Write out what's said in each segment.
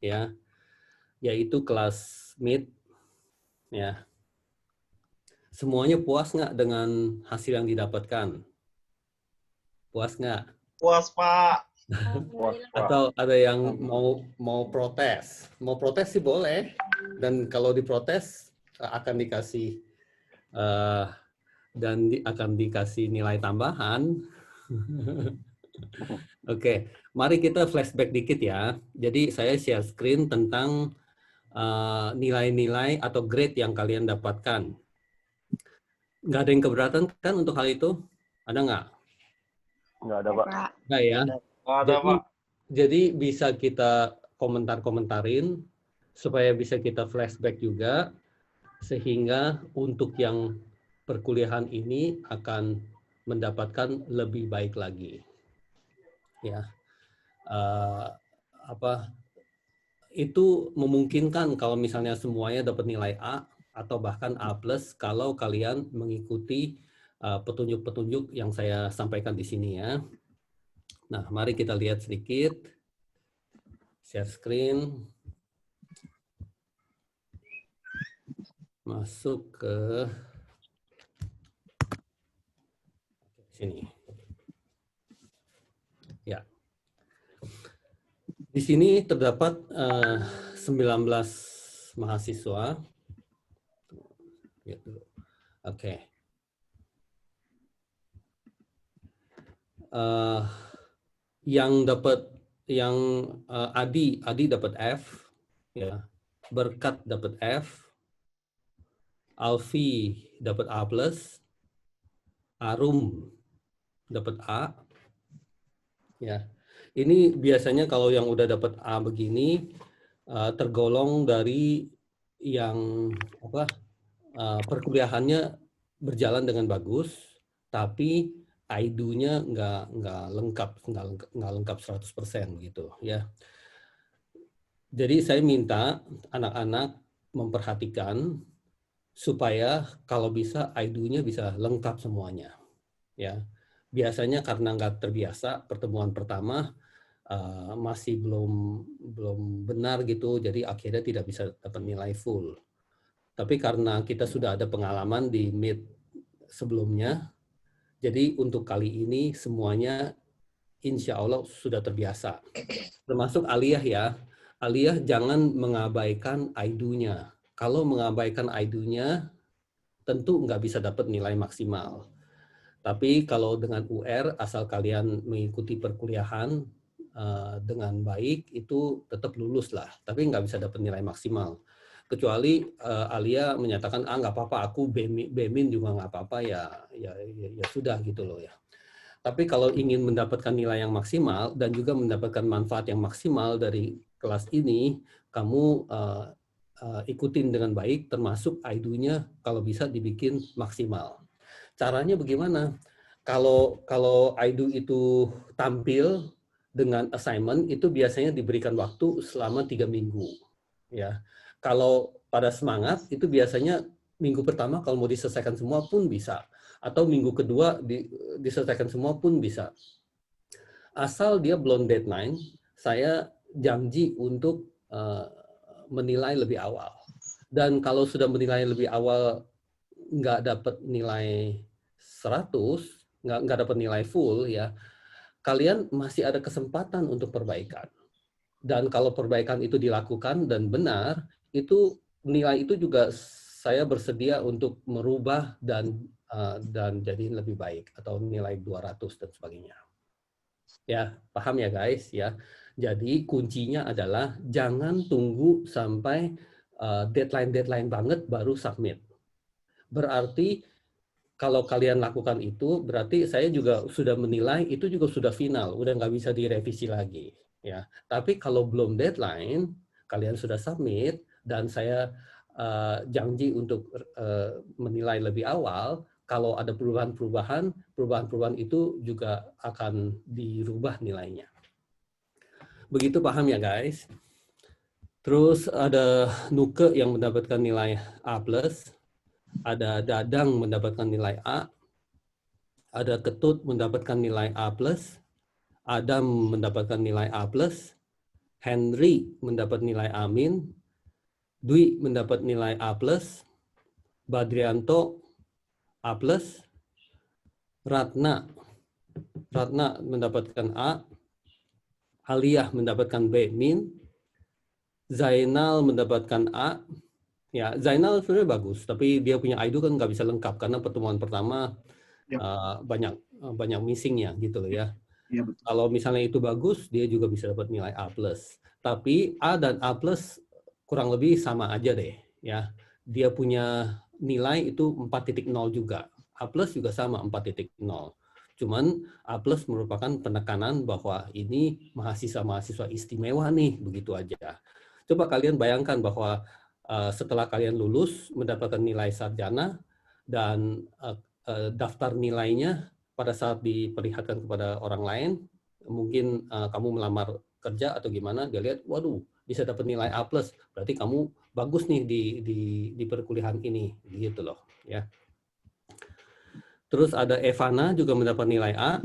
ya, yaitu kelas mid, ya. Semuanya puas nggak dengan hasil yang didapatkan? Puas nggak? Puas, Pak. Atau ada yang mau protes? Mau protes sih boleh. Dan kalau diprotes akan dikasih akan dikasih nilai tambahan. Oke, mari kita flashback dikit ya. Jadi saya share screen tentang nilai-nilai atau grade yang kalian dapatkan. Nggak ada yang keberatan kan untuk hal itu? Ada nggak? Nggak ada, Pak. Nggak ya. Ada, Pak. Jadi bisa kita komentar-komentarin supaya bisa kita flashback juga, sehingga untuk yang perkuliahan ini akan mendapatkan lebih baik lagi. Ya, itu memungkinkan kalau misalnya semuanya dapat nilai A atau bahkan A+ kalau kalian mengikuti petunjuk-petunjuk yang saya sampaikan di sini ya. Nah, mari kita lihat sedikit. Share screen. Masuk ke sini. Ya. Di sini terdapat 19 mahasiswa. Oke. Yang Adi dapat F, ya. Berkat dapat F, Alfi dapat A+, Arum dapat A, ya. Ini biasanya kalau yang udah dapat A begini tergolong dari yang perkuliahannya berjalan dengan bagus, tapi IDU-nya nggak lengkap 100% gitu ya. Jadi saya minta anak-anak memperhatikan supaya kalau bisa IDU-nya bisa lengkap semuanya ya. Biasanya karena nggak terbiasa pertemuan pertama masih belum benar gitu, jadi akhirnya tidak bisa dapat nilai full. Tapi karena kita sudah ada pengalaman di mid sebelumnya, jadi untuk kali ini semuanya insya Allah sudah terbiasa. Termasuk Aliyah ya. Aliyah jangan mengabaikan IDU-nya. Kalau mengabaikan IDU-nya, tentu nggak bisa dapat nilai maksimal. Tapi kalau dengan UR, asal kalian mengikuti perkuliahan dengan baik, itu tetap lulus lah. Tapi nggak bisa dapat nilai maksimal. Kecuali Alia menyatakan, nggak apa-apa, aku B-min juga nggak apa-apa, ya sudah gitu loh ya. Tapi kalau ingin mendapatkan nilai yang maksimal dan juga mendapatkan manfaat yang maksimal dari kelas ini, kamu ikutin dengan baik, termasuk IDU-nya kalau bisa dibikin maksimal. Caranya bagaimana? Kalau IDU itu tampil dengan assignment, itu biasanya diberikan waktu selama 3 minggu. Ya. Kalau pada semangat, itu biasanya minggu pertama kalau mau diselesaikan semua pun bisa. Atau minggu kedua diselesaikan semua pun bisa. Asal dia belum deadline, saya janji untuk menilai lebih awal. Dan kalau sudah menilai lebih awal nggak dapat nilai 100, nggak dapat nilai full ya, kalian masih ada kesempatan untuk perbaikan. Dan kalau perbaikan itu dilakukan dan benar, itu nilai itu juga saya bersedia untuk merubah dan jadi lebih baik atau nilai 200 dan sebagainya. Ya, paham ya guys ya. Jadi kuncinya adalah jangan tunggu sampai deadline banget baru submit. Berarti kalau kalian lakukan itu, berarti saya juga sudah menilai itu juga sudah final, udah nggak bisa direvisi lagi. Ya, tapi kalau belum deadline, kalian sudah submit dan saya janji untuk menilai lebih awal. Kalau ada perubahan itu juga akan dirubah nilainya. Begitu paham ya guys? Terus ada Nuke yang mendapatkan nilai A+. Ada Dadang mendapatkan nilai A, ada Ketut mendapatkan nilai A+, Adam mendapatkan nilai A+, Henry mendapat nilai A-, Dwi mendapat nilai A+, Badrianto A+, Ratna mendapatkan A, Aliyah mendapatkan B-, Zainal mendapatkan A. Ya, Zainal sebenarnya bagus, tapi dia punya IDU kan nggak bisa lengkap karena pertemuan pertama banyak missingnya gitu loh ya. Iya, betul. Kalau misalnya itu bagus, dia juga bisa dapat nilai A+. Tapi A dan A+ kurang lebih sama aja deh ya. Dia punya nilai itu 4.0 juga. A+ juga sama 4.0. Cuman A+ merupakan penekanan bahwa ini mahasiswa-mahasiswa istimewa nih, begitu aja. Coba kalian bayangkan bahwa setelah kalian lulus mendapatkan nilai sarjana dan daftar nilainya pada saat diperlihatkan kepada orang lain, mungkin kamu melamar kerja atau gimana, dia lihat, waduh, bisa dapat nilai A+, berarti kamu bagus nih di perkuliahan ini, gitu loh ya. Terus ada Evana juga mendapat nilai A,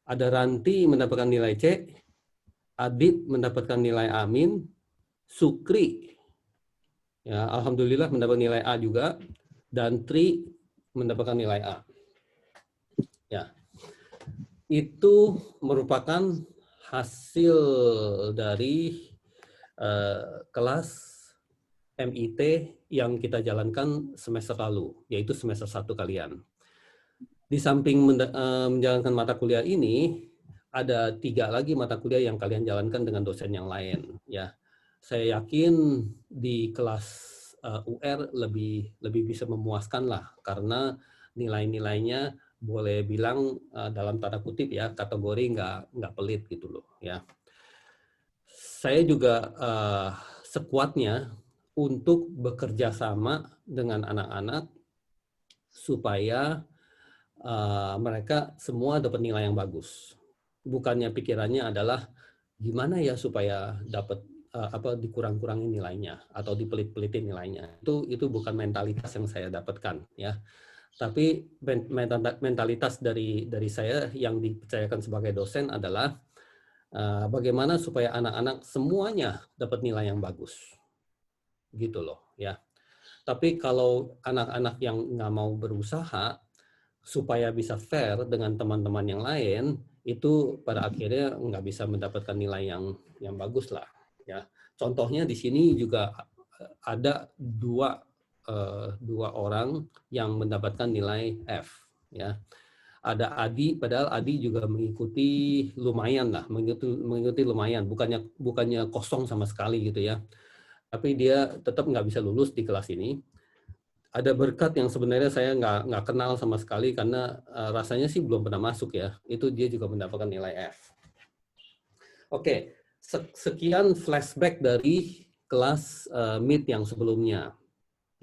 ada Ranti mendapatkan nilai C, Adit mendapatkan nilai A-, Sukri ya alhamdulillah mendapat nilai A juga, dan Tri mendapatkan nilai A. Ya. Itu merupakan hasil dari kelas MIT yang kita jalankan semester lalu, yaitu semester 1 kalian. Di samping menjalankan mata kuliah ini, ada 3 lagi mata kuliah yang kalian jalankan dengan dosen yang lain. Ya, saya yakin di kelas UR lebih bisa memuaskan lah, karena nilai-nilainya boleh bilang dalam tanda kutip ya, kategori nggak pelit gitu loh ya. Saya juga sekuatnya untuk bekerja sama dengan anak-anak supaya mereka semua dapat nilai yang bagus. Bukannya pikirannya adalah gimana ya supaya dapat dikurang-kurangin nilainya atau dipelit-pelitin nilainya. Itu bukan mentalitas yang saya dapatkan ya. Tapi mentalitas dari saya yang dipercayakan sebagai dosen adalah bagaimana supaya anak-anak semuanya dapat nilai yang bagus, gitu loh ya. Tapi kalau anak-anak yang nggak mau berusaha supaya bisa fair dengan teman-teman yang lain, itu pada akhirnya nggak bisa mendapatkan nilai yang bagus lah ya. Contohnya di sini juga ada dua orang yang mendapatkan nilai F ya. Ada Adi, padahal Adi juga mengikuti lumayan lah, mengikuti lumayan, bukannya kosong sama sekali gitu ya. Tapi dia tetap nggak bisa lulus di kelas ini. Ada Berkat yang sebenarnya saya nggak kenal sama sekali karena rasanya sih belum pernah masuk ya. Itu dia juga mendapatkan nilai F. Oke, sekian flashback dari kelas MIT yang sebelumnya.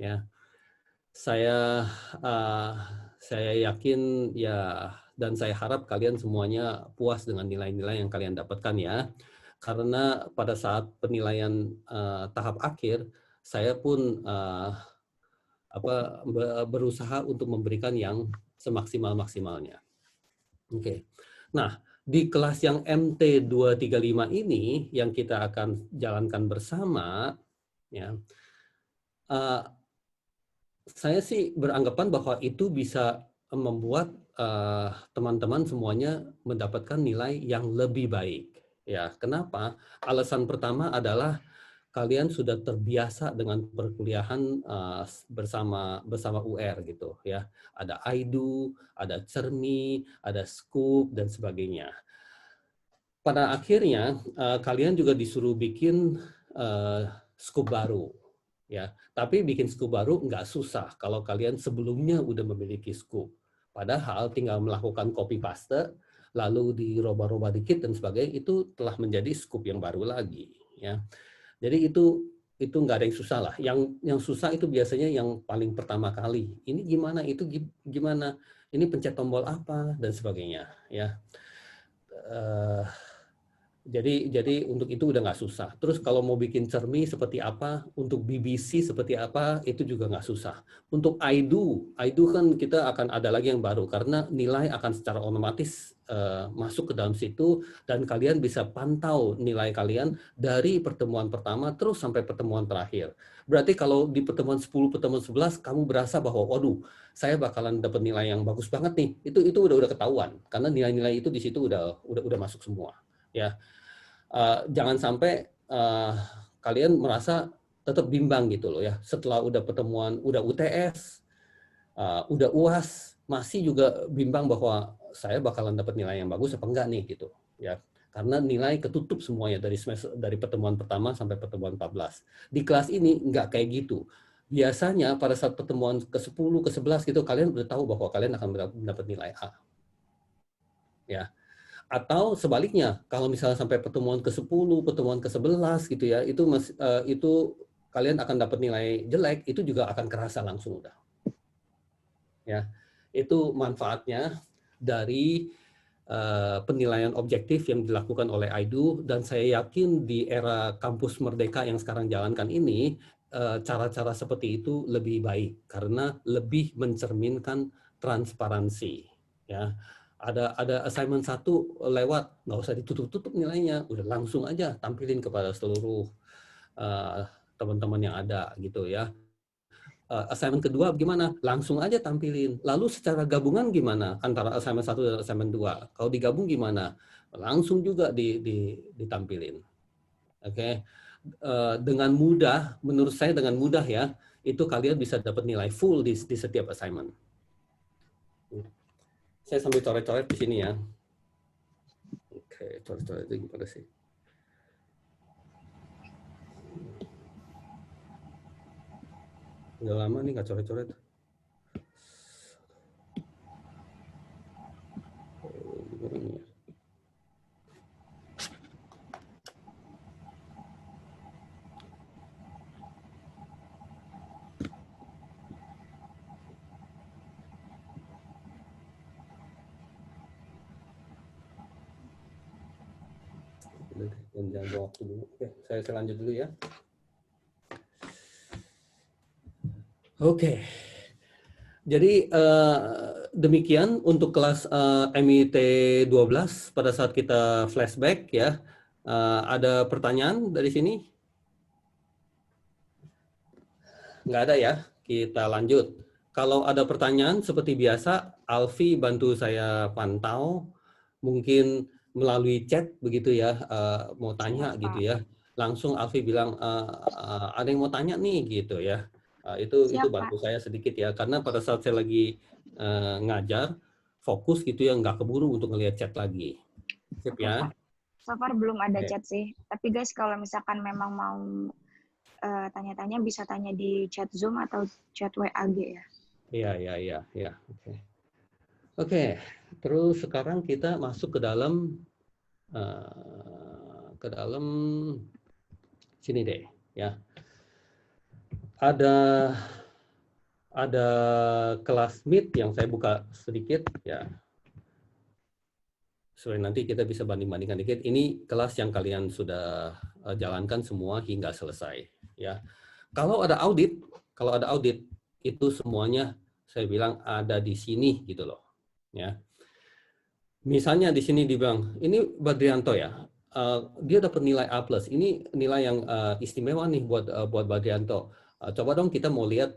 Ya, saya yakin ya, dan saya harap kalian semuanya puas dengan nilai-nilai yang kalian dapatkan ya, karena pada saat penilaian tahap akhir saya pun berusaha untuk memberikan yang semaksimal-maksimalnya. Oke, nah di kelas yang MT 235 ini yang kita akan jalankan bersama ya. Saya sih beranggapan bahwa itu bisa membuat teman-teman semuanya mendapatkan nilai yang lebih baik. Ya, kenapa? Alasan pertama adalah kalian sudah terbiasa dengan perkuliahan bersama UR gitu ya. Ada IDU, ada Cermi, ada Scoop dan sebagainya. Pada akhirnya kalian juga disuruh bikin Scoop baru. Ya, tapi bikin scoop baru nggak susah kalau kalian sebelumnya udah memiliki scoop. Padahal tinggal melakukan copy paste, lalu dirubah-rubah dikit dan sebagainya, itu telah menjadi scoop yang baru lagi. Ya, jadi itu nggak ada yang susah lah. Yang susah itu biasanya yang paling pertama kali. Ini gimana? Itu gimana? Ini pencet tombol apa dan sebagainya. Ya. Jadi untuk itu udah nggak susah. Terus kalau mau bikin cermi seperti apa, untuk BBC seperti apa, itu juga nggak susah. Untuk I do kan kita akan ada lagi yang baru karena nilai akan secara otomatis masuk ke dalam situ dan kalian bisa pantau nilai kalian dari pertemuan pertama terus sampai pertemuan terakhir. Berarti kalau di pertemuan 10, pertemuan 11 kamu berasa bahwa waduh, saya bakalan dapat nilai yang bagus banget nih. Itu udah ketahuan karena nilai-nilai itu di situ udah masuk semua. Ya, jangan sampai kalian merasa tetap bimbang gitu loh ya. Setelah udah pertemuan, udah UTS, udah UAS, masih juga bimbang bahwa saya bakalan dapat nilai yang bagus apa enggak nih gitu ya. Karena nilai ketutup semuanya dari pertemuan pertama sampai pertemuan 14. Di kelas ini nggak kayak gitu. Biasanya pada saat pertemuan ke-10, ke-11 gitu kalian udah tahu bahwa kalian akan mendapat nilai A. Ya. Atau sebaliknya, kalau misalnya sampai pertemuan ke-10, pertemuan ke-11 gitu ya, itu kalian akan dapat nilai jelek, itu juga akan kerasa langsung udah. Ya. Itu manfaatnya dari penilaian objektif yang dilakukan oleh IDU, dan saya yakin di era kampus merdeka yang sekarang jalankan ini, cara-cara seperti itu lebih baik karena lebih mencerminkan transparansi. Ya, ada assignment 1 lewat, nggak usah ditutup-tutup nilainya, udah langsung aja tampilin kepada seluruh teman-teman yang ada gitu ya. Assignment kedua gimana? Langsung aja tampilin. Lalu secara gabungan gimana antara assignment 1 dan assignment 2? Kalau digabung gimana? Langsung juga ditampilin. Oke. Dengan mudah, menurut saya dengan mudah ya, itu kalian bisa dapat nilai full di setiap assignment. Saya sambil coret-coret di sini ya. Oke, coret-coret itu gimana sih? Udah lama nih nggak coret-coret. Jangan waktu dulu. Oke, saya lanjut dulu ya. Oke. Jadi demikian untuk kelas MIT 12 pada saat kita flashback ya. Ada pertanyaan dari sini? Nggak ada ya? Kita lanjut. Kalau ada pertanyaan seperti biasa, Alfi bantu saya pantau. Mungkin melalui chat begitu ya, mau tanya gitu ya. Langsung Alfi bilang, ada yang mau tanya nih gitu ya. Itu bantu saya sedikit ya, karena pada saat saya lagi ngajar, fokus gitu ya, nggak keburu untuk ngelihat chat lagi. Sip ya. So far belum ada chat sih. Tapi guys, kalau misalkan memang mau tanya-tanya, bisa tanya di chat Zoom atau chat WAG ya. Iya. Oke. Terus sekarang kita masuk ke dalam sini deh ya. Ada kelas Meet yang saya buka sedikit ya. Supaya nanti kita bisa banding-bandingkan dikit. Ini kelas yang kalian sudah jalankan semua hingga selesai ya. Kalau ada audit itu semuanya saya bilang ada di sini gitu loh ya. Misalnya di sini dibilang ini Badrianto ya. Dia dapat nilai A+. Ini nilai yang istimewa nih buat Badrianto. Coba dong kita mau lihat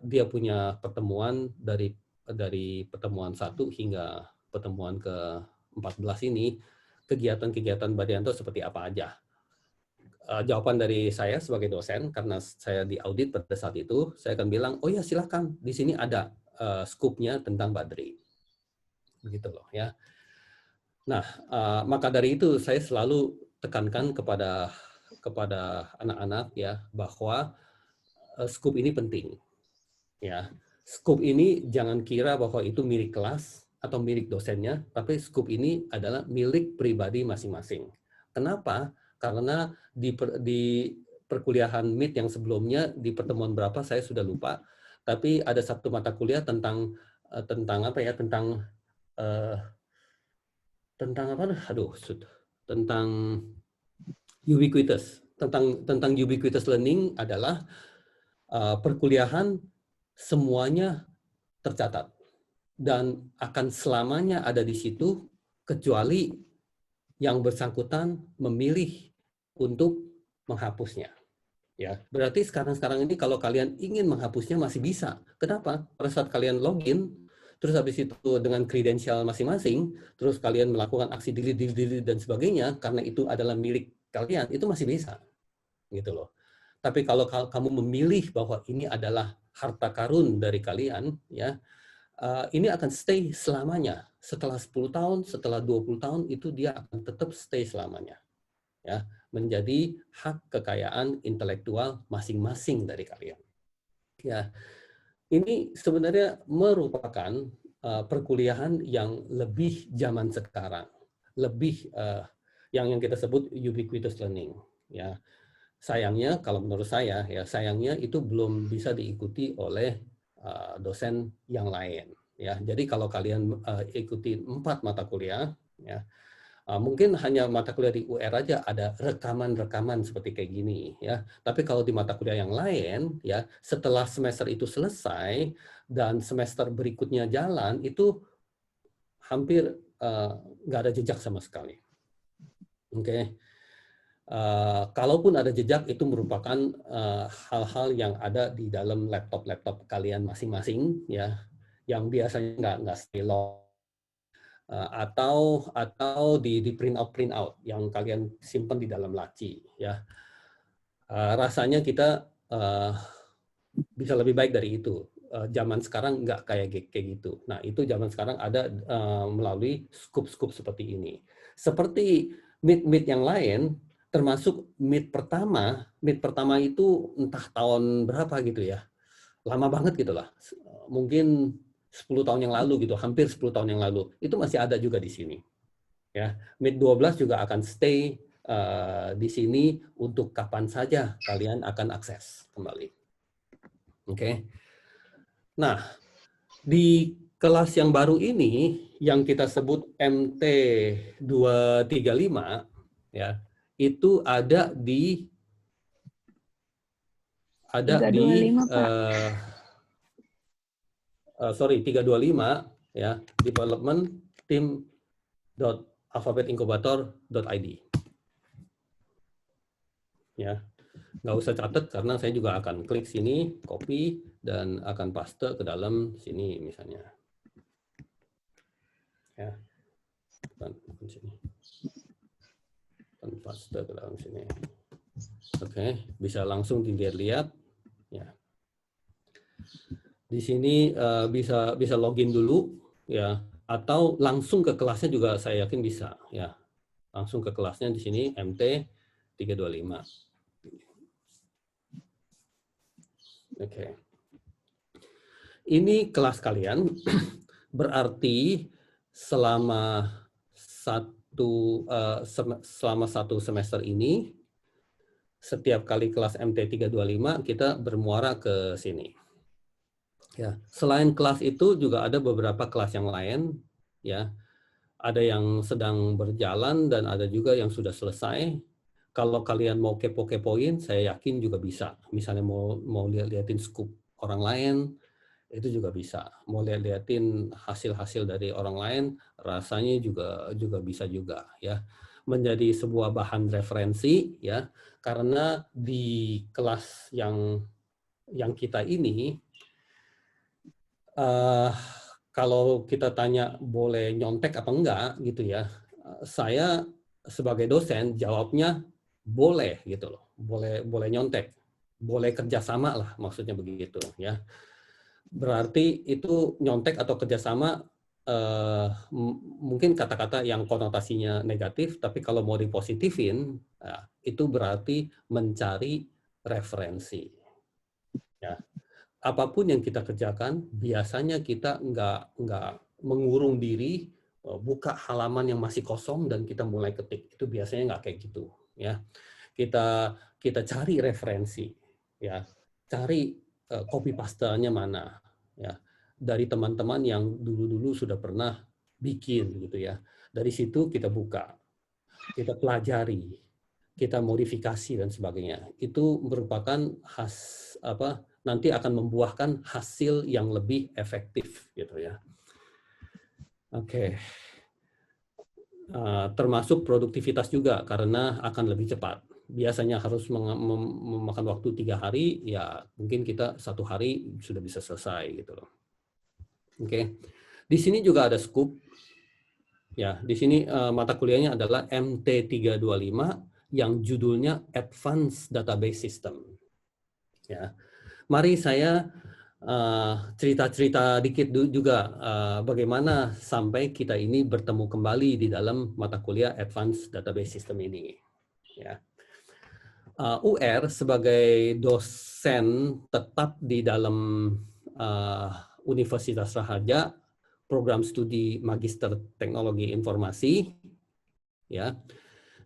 dia punya pertemuan dari pertemuan 1 hingga pertemuan ke-14 ini, kegiatan-kegiatan Badrianto seperti apa aja. Jawaban dari saya sebagai dosen, karena saya diaudit pada saat itu, saya akan bilang, oh ya silakan, di sini ada scoop-nya tentang Badri. Begitu loh ya. Nah, maka dari itu saya selalu tekankan kepada anak-anak ya bahwa scoop ini penting. Ya, scoop ini jangan kira bahwa itu milik kelas atau milik dosennya, tapi scoop ini adalah milik pribadi masing-masing. Kenapa? Karena di perkuliahan MIT yang sebelumnya di pertemuan berapa saya sudah lupa, tapi ada satu mata kuliah tentang apa ya, tentang apa? Aduh, tentang ubiquitous. Tentang ubiquitous learning adalah perkuliahan semuanya tercatat dan akan selamanya ada di situ kecuali yang bersangkutan memilih untuk menghapusnya. Ya, berarti sekarang ini kalau kalian ingin menghapusnya masih bisa. Kenapa? Pada saat kalian login, terus habis itu dengan kredensial masing-masing, terus kalian melakukan aksi delete dan sebagainya, karena itu adalah milik kalian, itu masih bisa, gitu loh. Tapi kalau kamu memilih bahwa ini adalah harta karun dari kalian, ya, ini akan stay selamanya. Setelah 10 tahun, setelah 20 tahun, itu dia akan tetap stay selamanya. Ya, menjadi hak kekayaan intelektual masing-masing dari kalian. Ya, ini sebenarnya merupakan perkuliahan yang lebih zaman sekarang, lebih yang kita sebut ubiquitous learning. Ya, sayangnya kalau menurut saya, ya sayangnya itu belum bisa diikuti oleh dosen yang lain. Ya, jadi kalau kalian ikuti 4 mata kuliah, ya. Mungkin hanya mata kuliah di UR aja ada rekaman-rekaman seperti kayak gini ya. Tapi kalau di mata kuliah yang lain ya, setelah semester itu selesai dan semester berikutnya jalan itu hampir nggak ada jejak sama sekali. Oke. Kalaupun ada jejak itu merupakan hal-hal yang ada di dalam laptop kalian masing-masing ya, yang biasanya nggak stay long. Atau di print out yang kalian simpan di dalam laci ya. Rasanya kita bisa lebih baik dari itu. Zaman sekarang nggak kayak gitu. Nah itu zaman sekarang ada melalui scoop seperti ini. Seperti meet yang lain, termasuk meet pertama itu entah tahun berapa gitu ya, lama banget gitu lah. Mungkin 10 tahun yang lalu gitu, hampir 10 tahun yang lalu. Itu masih ada juga di sini. Ya, Meet 12 juga akan stay di sini untuk kapan saja kalian akan akses kembali. Oke. Nah, di kelas yang baru ini yang kita sebut MT 235 ya, itu ada di 325 ya, development team.alphabetincubator.id. Ya, nggak usah catat karena saya juga akan klik sini, copy dan akan paste ke dalam sini misalnya. Ya, bukan sini. Akan paste ke dalam sini. Oke, bisa langsung dilihat-lihat. Ya. Di sini bisa login dulu ya, atau langsung ke kelasnya juga saya yakin bisa ya. Langsung ke kelasnya di sini MT 325. Oke. Ini kelas kalian berarti selama satu semester ini setiap kali kelas MT 325 kita bermuara ke sini. Ya, selain kelas itu juga ada beberapa kelas yang lain, ya. Ada yang sedang berjalan dan ada juga yang sudah selesai. Kalau kalian mau kepo-kepoin, saya yakin juga bisa. Misalnya mau lihat-liatin scoop orang lain, itu juga bisa. Mau lihat-liatin hasil-hasil dari orang lain, rasanya juga bisa juga, ya. Menjadi sebuah bahan referensi, ya. Karena di kelas yang kita ini. Kalau kita tanya boleh nyontek apa enggak gitu ya, saya sebagai dosen jawabnya boleh gitu loh, boleh nyontek, boleh kerjasama lah maksudnya begitu ya. Berarti itu nyontek atau kerjasama mungkin kata-kata yang konotasinya negatif, tapi kalau mau dipositifin itu berarti mencari referensi ya. Apapun yang kita kerjakan, biasanya kita nggak mengurung diri, buka halaman yang masih kosong dan kita mulai ketik. Itu biasanya nggak kayak gitu, ya. Kita cari referensi, ya. Cari copy pastanya mana, ya. Dari teman-teman yang dulu-dulu sudah pernah bikin, gitu ya. Dari situ kita buka. kita pelajari, kita modifikasi dan sebagainya. Itu merupakan nanti akan membuahkan hasil yang lebih efektif gitu ya. Oke. Termasuk produktivitas juga karena akan lebih cepat. Biasanya harus memakan waktu 3 hari, ya mungkin kita 1 hari sudah bisa selesai gitu loh. Oke. Di sini juga ada scoop. Ya, di sini mata kuliahnya adalah MT325 yang judulnya Advanced Database System. Ya, mari saya cerita-cerita dikit juga bagaimana sampai kita ini bertemu kembali di dalam mata kuliah Advanced Database System ini. Ya. UR sebagai dosen tetap di dalam Universitas Raharja, program studi Magister Teknologi Informasi, ya.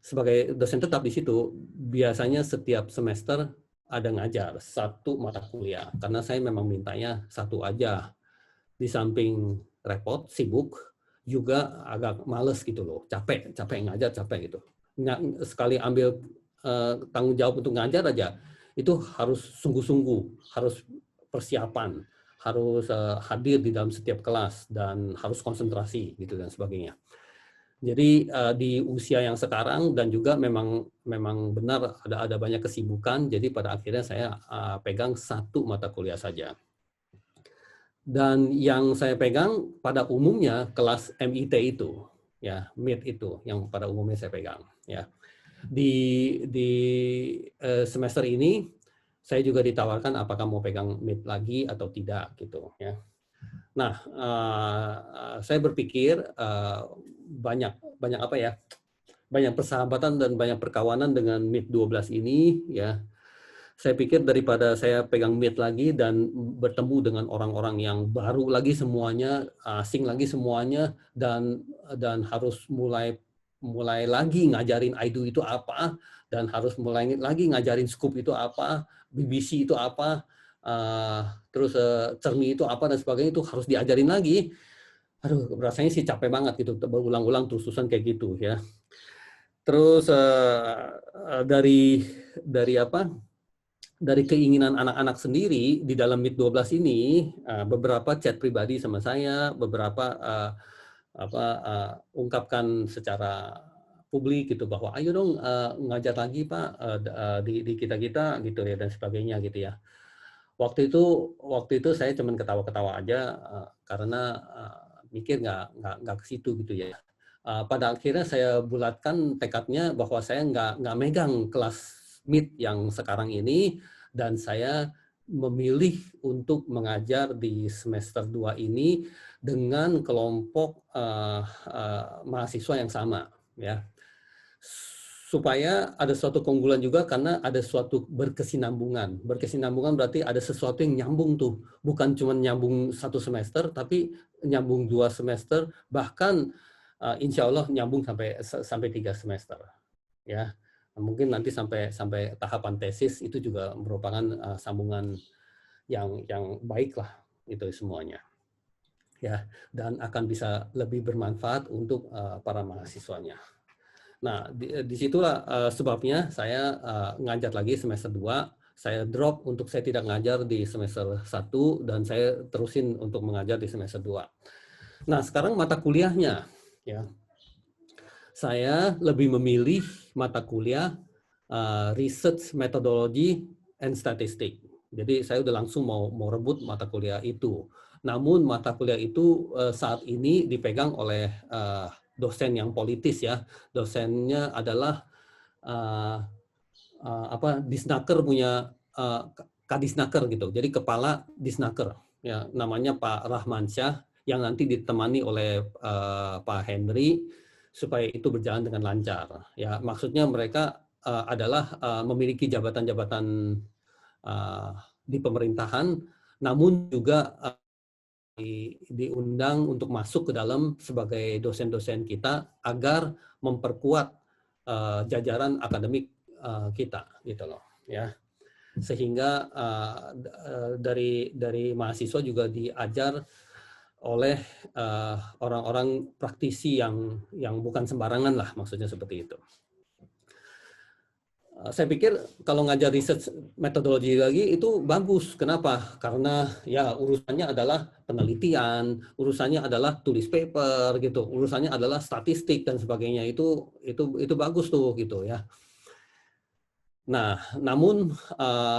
Sebagai dosen tetap di situ, biasanya setiap semester ada ngajar 1 mata kuliah, karena saya memang mintanya 1 aja. Di samping repot, sibuk, juga agak males gitu loh, capek ngajar, capek gitu. Sekali ambil tanggung jawab untuk ngajar aja, itu harus sungguh-sungguh, harus persiapan, harus hadir di dalam setiap kelas, dan harus konsentrasi gitu dan sebagainya. Jadi di usia yang sekarang dan juga memang benar ada banyak kesibukan, jadi pada akhirnya saya pegang 1 mata kuliah saja. Dan yang saya pegang pada umumnya kelas MIT itu, ya MIT itu yang pada umumnya saya pegang. Ya, di semester ini saya juga ditawarkan apakah mau pegang MIT lagi atau tidak gitu. Ya. Nah, saya berpikir banyak apa ya? Banyak persahabatan dan banyak perkawanan dengan MIT 12 ini ya. Saya pikir daripada saya pegang MIT lagi dan bertemu dengan orang-orang yang baru lagi semuanya, asing lagi semuanya, dan harus mulai lagi ngajarin IDO itu apa, dan harus mulai lagi ngajarin scoop itu apa, BBC itu apa, terus cermi itu apa dan sebagainya, itu harus diajarin lagi. Aduh, rasanya sih capek banget gitu, berulang-ulang terus-terusan kayak gitu ya. Terus dari keinginan anak-anak sendiri di dalam MIT 12 ini, beberapa chat pribadi sama saya, beberapa ungkapkan secara publik gitu bahwa ayo dong ngajar lagi Pak di kita gitu ya dan sebagainya gitu ya. Waktu itu saya cuman ketawa-ketawa aja karena mikir nggak ke situ gitu ya. Pada akhirnya saya bulatkan tekadnya bahwa saya nggak megang kelas MIT yang sekarang ini, dan saya memilih untuk mengajar di semester 2 ini dengan kelompok mahasiswa yang sama, ya. Supaya ada suatu keunggulan juga karena ada suatu berkesinambungan. Berkesinambungan berarti ada sesuatu yang nyambung tuh, bukan cuma nyambung 1 semester, tapi nyambung 2 semester, bahkan insya Allah nyambung sampai 3 semester, ya. Mungkin nanti sampai tahapan tesis itu juga merupakan sambungan yang baik lah itu semuanya, ya, dan akan bisa lebih bermanfaat untuk para mahasiswanya. Nah, disitulah sebabnya saya ngajar lagi semester 2. Saya drop untuk saya tidak ngajar di semester 1 dan saya terusin untuk mengajar di semester 2. Nah, sekarang mata kuliahnya, ya. Saya lebih memilih mata kuliah Research Methodology and Statistics. Jadi saya udah langsung mau rebut mata kuliah itu. Namun mata kuliah itu saat ini dipegang oleh dosen yang politis ya. Dosennya adalah Disnaker punya Kadisnaker gitu. Jadi kepala Disnaker ya, namanya Pak Rahmansyah, yang nanti ditemani oleh Pak Henry supaya itu berjalan dengan lancar. Ya, maksudnya mereka adalah memiliki jabatan-jabatan di pemerintahan, namun juga diundang untuk masuk ke dalam sebagai dosen-dosen kita agar memperkuat jajaran akademik kita, gitu loh, ya. Sehingga dari mahasiswa juga diajar oleh orang-orang praktisi yang bukan sembarangan lah, maksudnya seperti itu. Saya pikir kalau ngajar research metodologi lagi itu bagus. Kenapa? Karena ya urusannya adalah penelitian, urusannya adalah tulis paper gitu, urusannya adalah statistik dan sebagainya. Itu bagus tuh gitu ya. Nah, namun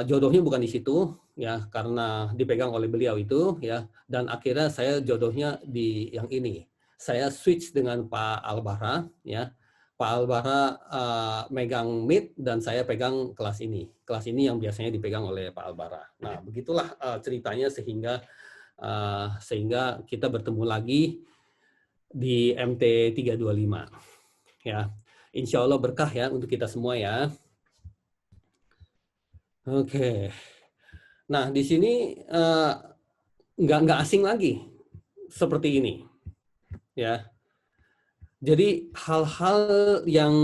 jodohnya bukan di situ ya, karena dipegang oleh beliau itu ya, dan akhirnya saya jodohnya di yang ini. Saya switch dengan Pak Albara ya. Pak Albara megang mid dan saya pegang kelas ini. Kelas ini yang biasanya dipegang oleh Pak Albara. Nah, begitulah ceritanya sehingga kita bertemu lagi di MT 325. Ya. Insya Allah berkah ya untuk kita semua ya. Oke. Nah, di sini nggak asing lagi seperti ini. Ya. Jadi hal-hal yang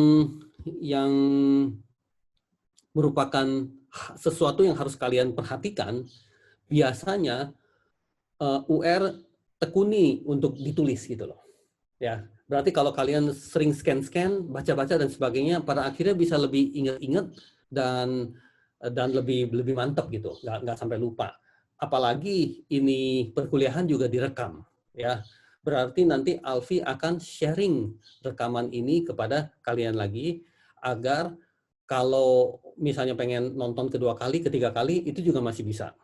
merupakan sesuatu yang harus kalian perhatikan, biasanya UR tekuni untuk ditulis gitu loh. Ya, berarti kalau kalian sering scan-scan, baca-baca dan sebagainya, pada akhirnya bisa lebih ingat-ingat dan lebih mantap gitu, nggak sampai lupa. Apalagi ini perkuliahan juga direkam, ya. Berarti nanti Alfi akan sharing rekaman ini kepada kalian lagi, agar kalau misalnya pengen nonton kedua kali, ketiga kali, itu juga masih bisa.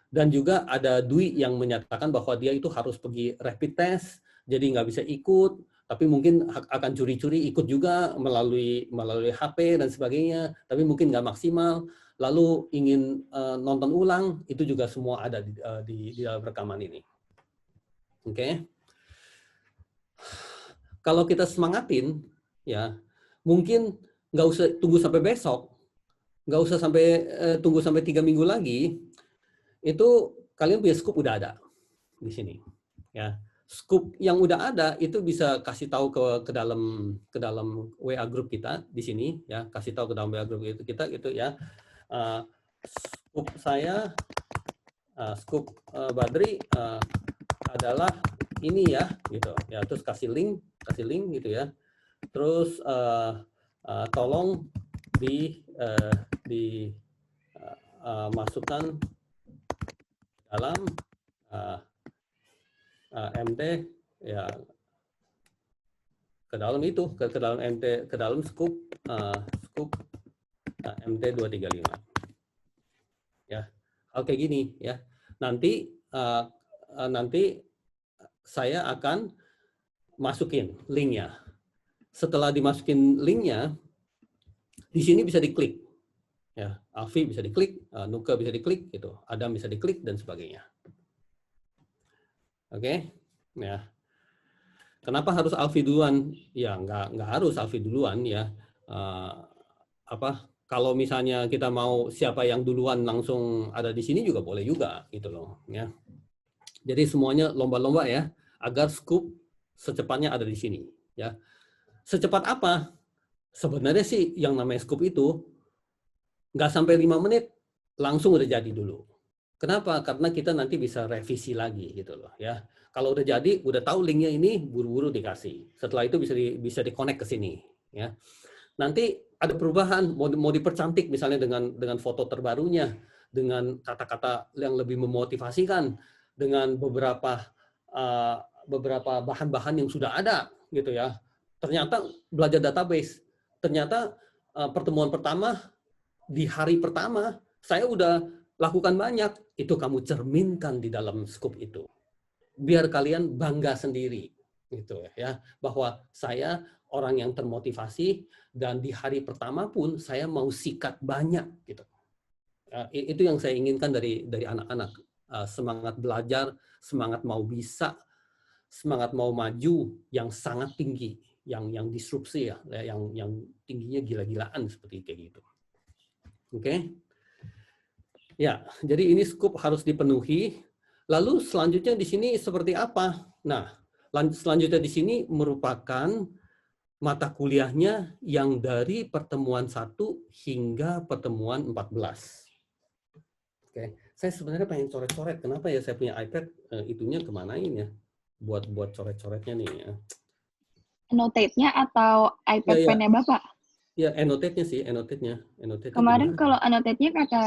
Dan juga ada Dwi yang menyatakan bahwa dia itu harus pergi rapid test, jadi nggak bisa ikut, tapi mungkin akan curi-curi ikut juga melalui HP dan sebagainya, tapi mungkin nggak maksimal. Lalu ingin nonton ulang, itu juga semua ada di dalam rekaman ini. Oke. Kalau kita semangatin, ya mungkin nggak usah tunggu sampai besok, nggak usah tunggu sampai 3 minggu lagi. Itu kalian punya scoop udah ada di sini. Ya, scoop yang udah ada itu bisa kasih tahu ke dalam WA group kita di sini, ya, kasih tahu ke dalam WA group itu kita gitu ya. Scoop saya, scoop Badri adalah ini ya, gitu ya. Terus kasih link gitu ya. Terus tolong masukkan dalam MT ya, ke dalam itu, ke dalam MT, ke dalam scoop MT 235 ya. Hal kayak gini ya. Nanti saya akan masukin linknya. Setelah dimasukin linknya, di sini bisa diklik. Ya, Alfi bisa diklik, Nuka bisa diklik, gitu. Adam bisa diklik dan sebagainya. Oke, ya. Kenapa harus Alfi duluan? Ya, nggak harus Alfi duluan ya. Kalau misalnya kita mau siapa yang duluan langsung ada di sini juga boleh juga, gitu loh. Ya. Jadi semuanya lomba-lomba ya, agar scoop secepatnya ada di sini. Ya. Secepat apa? Sebenarnya sih yang namanya scoop itu nggak sampai 5 menit langsung udah jadi dulu. Kenapa? Karena kita nanti bisa revisi lagi gitu loh ya. Kalau udah jadi, udah tahu linknya ini, buru-buru dikasih. Setelah itu bisa di-connect ke sini ya. Nanti ada perubahan, mau dipercantik misalnya dengan foto terbarunya, dengan kata-kata yang lebih memotivasikan, dengan beberapa bahan-bahan yang sudah ada gitu ya. Ternyata belajar database, ternyata pertemuan pertama di hari pertama saya udah lakukan banyak, itu kamu cerminkan di dalam scoop itu. Biar kalian bangga sendiri gitu ya, bahwa saya orang yang termotivasi dan di hari pertama pun saya mau sikat banyak gitu. Itu yang saya inginkan dari anak-anak, semangat belajar, semangat mau bisa, semangat mau maju yang sangat tinggi, yang disrupsi ya, yang tingginya gila-gilaan seperti kayak gitu. Oke. Ya, jadi ini scoop harus dipenuhi. Lalu selanjutnya di sini seperti apa? Nah, selanjutnya di sini merupakan mata kuliahnya yang dari pertemuan 1 hingga pertemuan 14. Oke, saya sebenarnya pengen coret-coret. Kenapa ya saya punya iPad, itunya kemanain ya? buat coret-coretnya nih ya. Annotate-nya atau iPad Ya, ya. pen-nya Bapak? Ya, annotate-nya sih, annotate-nya. Annotate-nya Kemarin gimana? kalau annotate-nya kata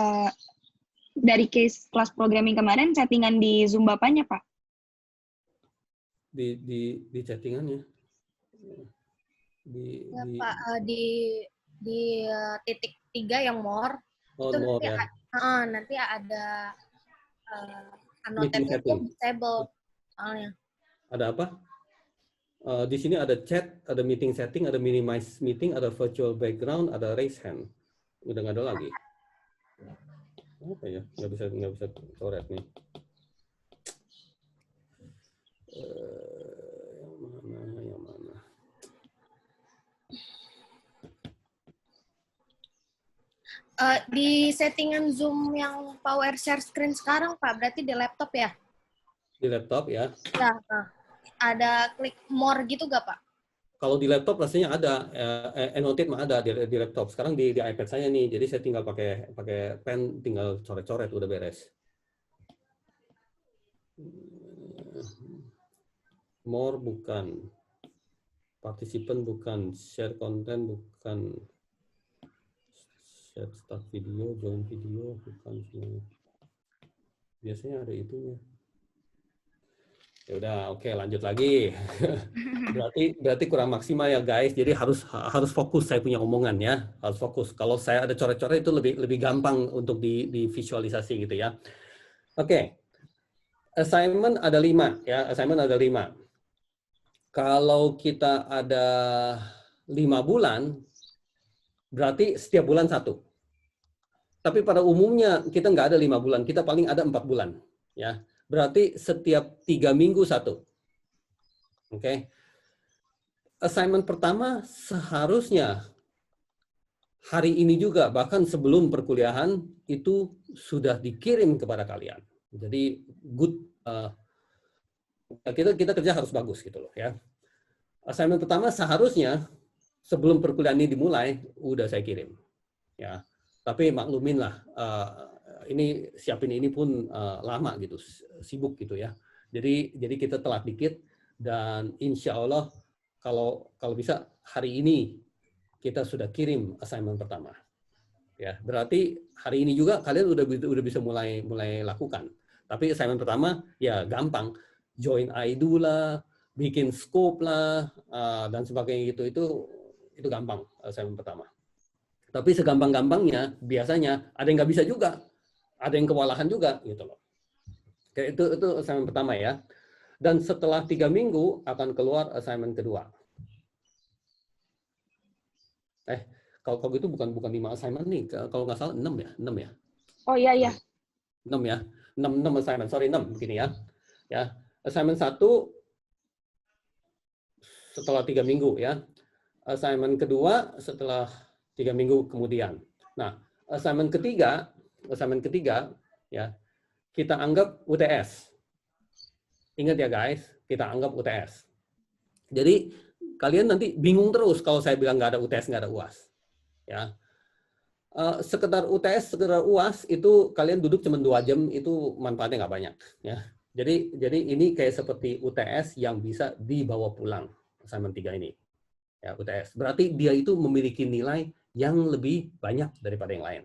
dari case kelas programming kemarin settingan di Zoom Bapaknya, Pak. Di chattingannya. Ya, Pak, di titik 3 yang more, Oh, itu more ya. nanti ada Meeting annotate-nya itu setting. disable soalnya. Ada apa? Di sini ada chat, ada meeting setting, ada minimize meeting, ada virtual background, ada raise hand. Udah nggak ada lagi. Apa ya? Nggak bisa coret nih. Yang mana? Di settingan Zoom yang power share screen sekarang, Pak, berarti di laptop ya? Di laptop ya. Ya, ada klik more gitu nggak, Pak? Kalau di laptop rasanya ada, annotate mah ada di laptop. Sekarang di iPad saya nih, jadi saya tinggal pakai pen, tinggal coret-coret udah beres. More bukan, participant bukan, share content bukan, share start video, join video bukan semuanya. Biasanya ada itunya. Ya udah, oke, lanjut lagi. berarti kurang maksimal ya guys. Jadi harus fokus saya punya omongan ya, harus fokus. Kalau saya ada coret-coret itu lebih gampang untuk divisualisasi gitu ya. Oke. Assignment ada 5 ya, assignment ada 5. Kalau kita ada 5 bulan, berarti setiap bulan 1. Tapi pada umumnya kita nggak ada 5 bulan, kita paling ada 4 bulan ya. Berarti setiap 3 minggu 1. Oke. Assignment pertama seharusnya hari ini juga, bahkan sebelum perkuliahan itu sudah dikirim kepada kalian. Jadi good, kita kerja harus bagus gitu loh ya. Assignment pertama seharusnya sebelum perkuliahan ini dimulai udah saya kirim ya. Tapi maklumin lah, ini siapin ini pun lama gitu, sibuk gitu ya. Jadi kita telat dikit dan insya Allah kalau bisa hari ini kita sudah kirim assignment pertama. Ya, berarti hari ini juga kalian udah bisa mulai lakukan. Tapi assignment pertama ya gampang, join IDO lah, bikin scope lah dan sebagainya gitu, itu gampang assignment pertama. Tapi segampang-gampangnya biasanya ada yang nggak bisa juga, ada yang kewalahan juga gitu loh. Oke, itu assignment pertama ya. Dan setelah 3 minggu akan keluar assignment kedua. Kalau gitu bukan 5 assignment nih, kalau nggak salah 6 ya, 6 ya. Oh iya. 6 ya, 6 assignment, sorry 6 begini ya. Ya, assignment 1 setelah 3 minggu ya. Assignment kedua setelah 3 minggu kemudian. Nah, assignment ketiga ya, kita anggap UTS. Ingat ya guys, kita anggap UTS. Jadi kalian nanti bingung terus kalau saya bilang nggak ada UTS, nggak ada UAS. Ya, sekedar UTS, sekedar UAS itu kalian duduk cuma 2 jam itu manfaatnya nggak banyak. Ya, jadi ini kayak seperti UTS yang bisa dibawa pulang assignment 3 ini. Ya, UTS. Berarti dia itu memiliki nilai yang lebih banyak daripada yang lain.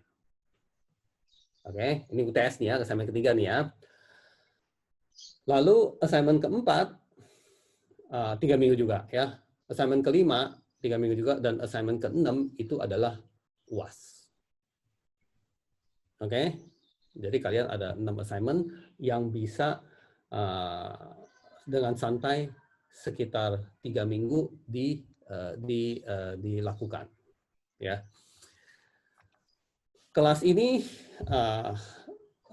Oke, ini UTS nih ya, assignment ketiga nih ya. Lalu assignment keempat 3 minggu juga ya. Assignment kelima 3 minggu juga, dan assignment keenam itu adalah UAS. Oke, jadi kalian ada 6 assignment yang bisa dengan santai sekitar 3 minggu dilakukan. Ya. Kelas ini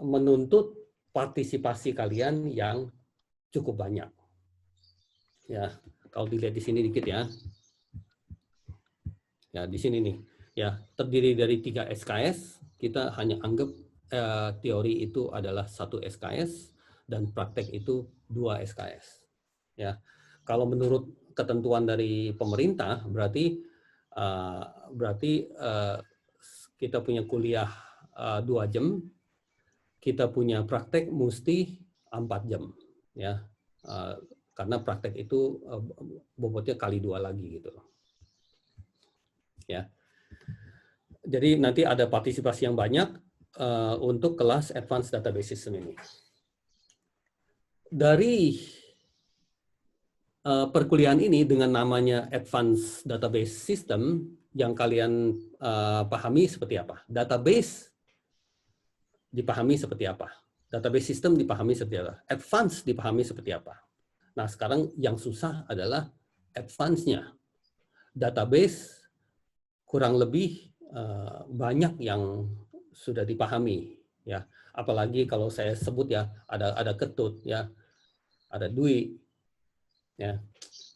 menuntut partisipasi kalian yang cukup banyak. Ya, kalau dilihat di sini dikit ya. Ya, di sini nih. Ya, terdiri dari 3 SKS. Kita hanya anggap teori itu adalah 1 SKS dan praktek itu 2 SKS. Ya, kalau menurut ketentuan dari pemerintah berarti kita punya kuliah 2 jam, kita punya praktek mesti 4 jam. Ya, karena praktek itu bobotnya kali 2 lagi gitu. Ya. Jadi nanti ada partisipasi yang banyak untuk kelas Advanced Database System ini. Dari perkuliahan ini dengan namanya Advanced Database System, yang kalian pahami seperti apa? Database dipahami seperti apa? Database System dipahami seperti apa? Advanced dipahami seperti apa? Nah, sekarang yang susah adalah advance-nya. Database kurang lebih banyak yang sudah dipahami, ya. Apalagi kalau saya sebut ya, ada Ketut, ya, ada Dwi, ya.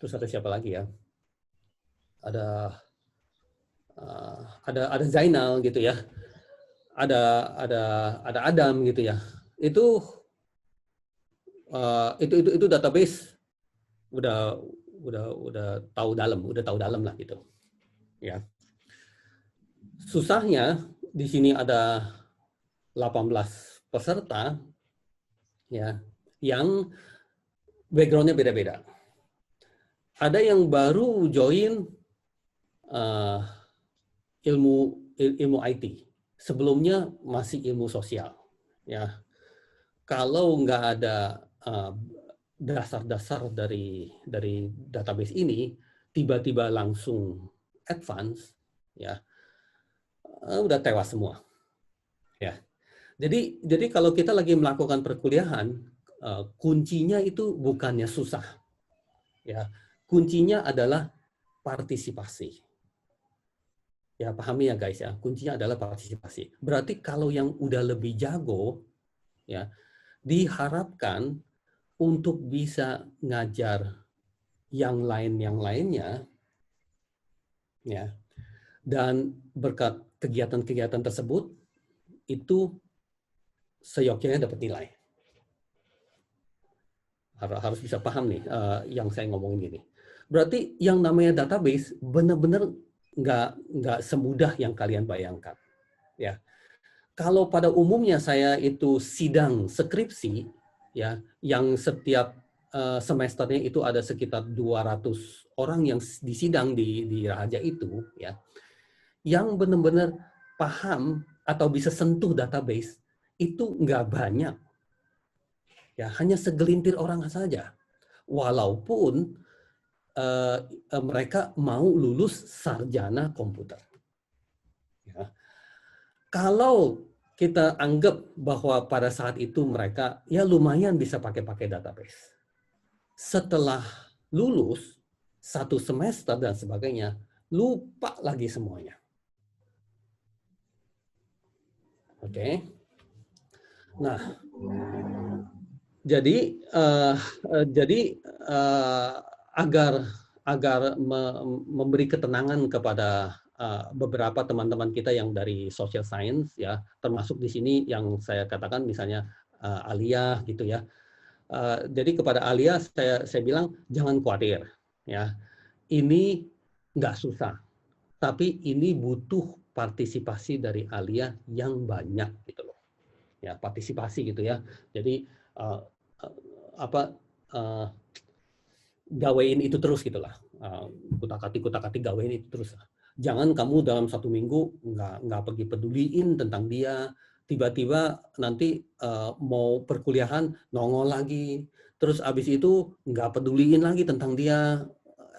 Terus ada siapa lagi ya? Ada Zainal gitu ya. Ada Adam gitu ya. Itu database udah tahu dalam lah gitu. Ya. Susahnya di sini ada 18 peserta ya yang background-nya beda-beda. Ada yang baru join ilmu IT. Sebelumnya masih ilmu sosial. Ya. Kalau nggak ada dasar-dasar dari database ini, tiba-tiba langsung advance, ya udah tewas semua. Ya. Jadi kalau kita lagi melakukan perkuliahan, kuncinya itu bukannya susah. Ya. Kuncinya adalah partisipasi. Ya, pahami ya guys ya. Kuncinya adalah partisipasi. Berarti kalau yang udah lebih jago, ya, diharapkan untuk bisa ngajar yang lainnya, ya, dan berkat kegiatan-kegiatan tersebut itu seyogyanya dapat nilai. Harus bisa paham nih yang saya ngomongin gini. Berarti yang namanya database benar-benar nggak semudah yang kalian bayangkan. Ya, kalau pada umumnya saya itu sidang skripsi, ya, yang setiap semesternya itu ada sekitar 200 orang yang disidang di Rahaja itu, ya, yang benar-benar paham atau bisa sentuh database itu nggak banyak, ya, hanya segelintir orang saja, walaupun mereka mau lulus sarjana komputer. Ya. Kalau kita anggap bahwa pada saat itu mereka ya lumayan bisa pakai database. Setelah lulus, 1 semester dan sebagainya, lupa lagi semuanya. Oke. Nah, jadi agar memberi ketenangan kepada beberapa teman-teman kita yang dari social science, ya, termasuk di sini yang saya katakan misalnya Alia gitu ya. Jadi kepada Alia saya bilang jangan khawatir, ya. Ini nggak susah, tapi ini butuh partisipasi dari Alia yang banyak gitu loh. Ya, partisipasi gitu ya. Jadi gawein itu terus gitulah. Kutak-katik gawein itu terus. Jangan kamu dalam 1 minggu nggak pergi peduliin tentang dia. Tiba-tiba nanti mau perkuliahan nongol lagi. Terus abis itu nggak peduliin lagi tentang dia.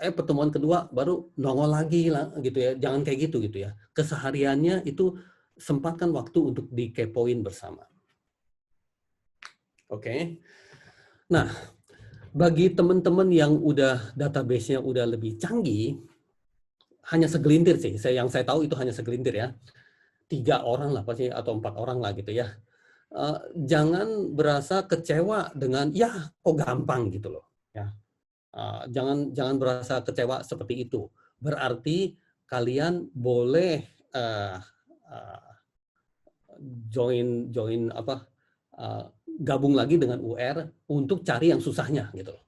Pertemuan kedua baru nongol lagi lah gitu ya. Jangan kayak gitu ya. Kesehariannya itu sempatkan waktu untuk dikepoin bersama. Oke. Nah, bagi teman-teman yang udah database-nya udah lebih canggih, hanya segelintir sih. Yang saya tahu itu hanya segelintir ya. 3 orang lah pasti atau 4 orang lah gitu ya. Jangan berasa kecewa dengan ya kok gampang gitu loh. Ya. Jangan berasa kecewa seperti itu. Berarti kalian boleh gabung lagi dengan UR untuk cari yang susahnya gitu loh.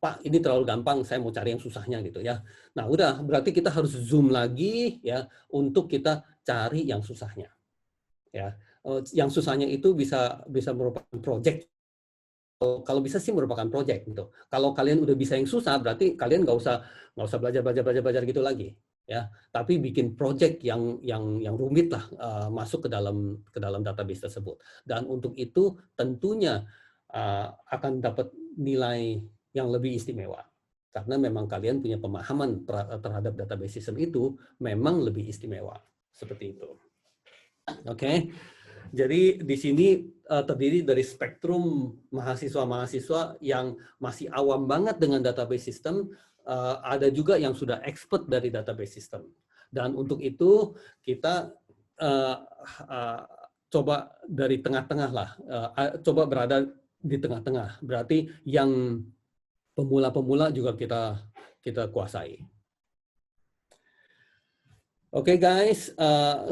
Pak, ini terlalu gampang, saya mau cari yang susahnya gitu ya. Nah, udah berarti kita harus zoom lagi ya untuk kita cari yang susahnya. Ya. Yang susahnya itu bisa merupakan project kalau bisa sih merupakan project gitu. Kalau kalian udah bisa yang susah, berarti kalian nggak usah belajar gitu lagi, ya. Tapi bikin project yang rumit lah, masuk ke dalam database tersebut. Dan untuk itu tentunya akan dapat nilai yang lebih istimewa. Karena memang kalian punya pemahaman terhadap database system itu memang lebih istimewa. Seperti itu. Oke. Jadi di sini terdiri dari spektrum mahasiswa-mahasiswa yang masih awam banget dengan database system, ada juga yang sudah expert dari database system. Dan untuk itu kita coba dari tengah-tengah lah, coba berada di tengah-tengah. Berarti yang pemula-pemula juga kita kuasai. Oke guys,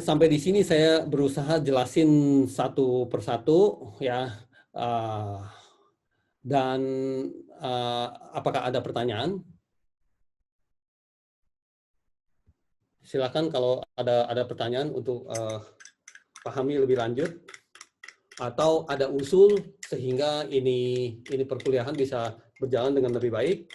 sampai di sini saya berusaha jelasin satu persatu ya. Dan apakah ada pertanyaan? Silakan kalau ada pertanyaan untuk pahami lebih lanjut atau ada usul sehingga ini perkuliahan bisa berjalan dengan lebih baik.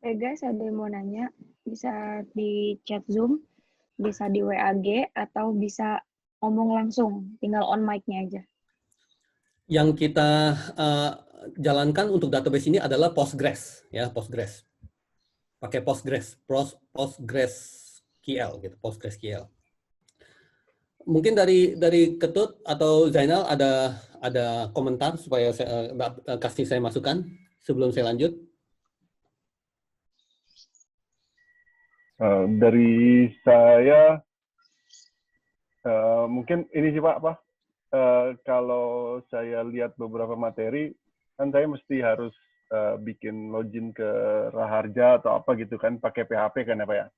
Guys, ada yang mau nanya, bisa di chat Zoom, bisa di WAG, atau bisa ngomong langsung, tinggal on mic-nya aja. Yang kita jalankan untuk database ini adalah Postgres, ya Postgres. Pakai PostgreSQL gitu, PostgreSQL. Mungkin dari Ketut atau Zainal ada komentar supaya saya kasih saya masukan sebelum saya lanjut. Dari saya mungkin ini sih Pak, kalau saya lihat beberapa materi kan saya mesti harus bikin login ke Raharja atau apa gitu kan, pakai PHP kan ya Pak ya?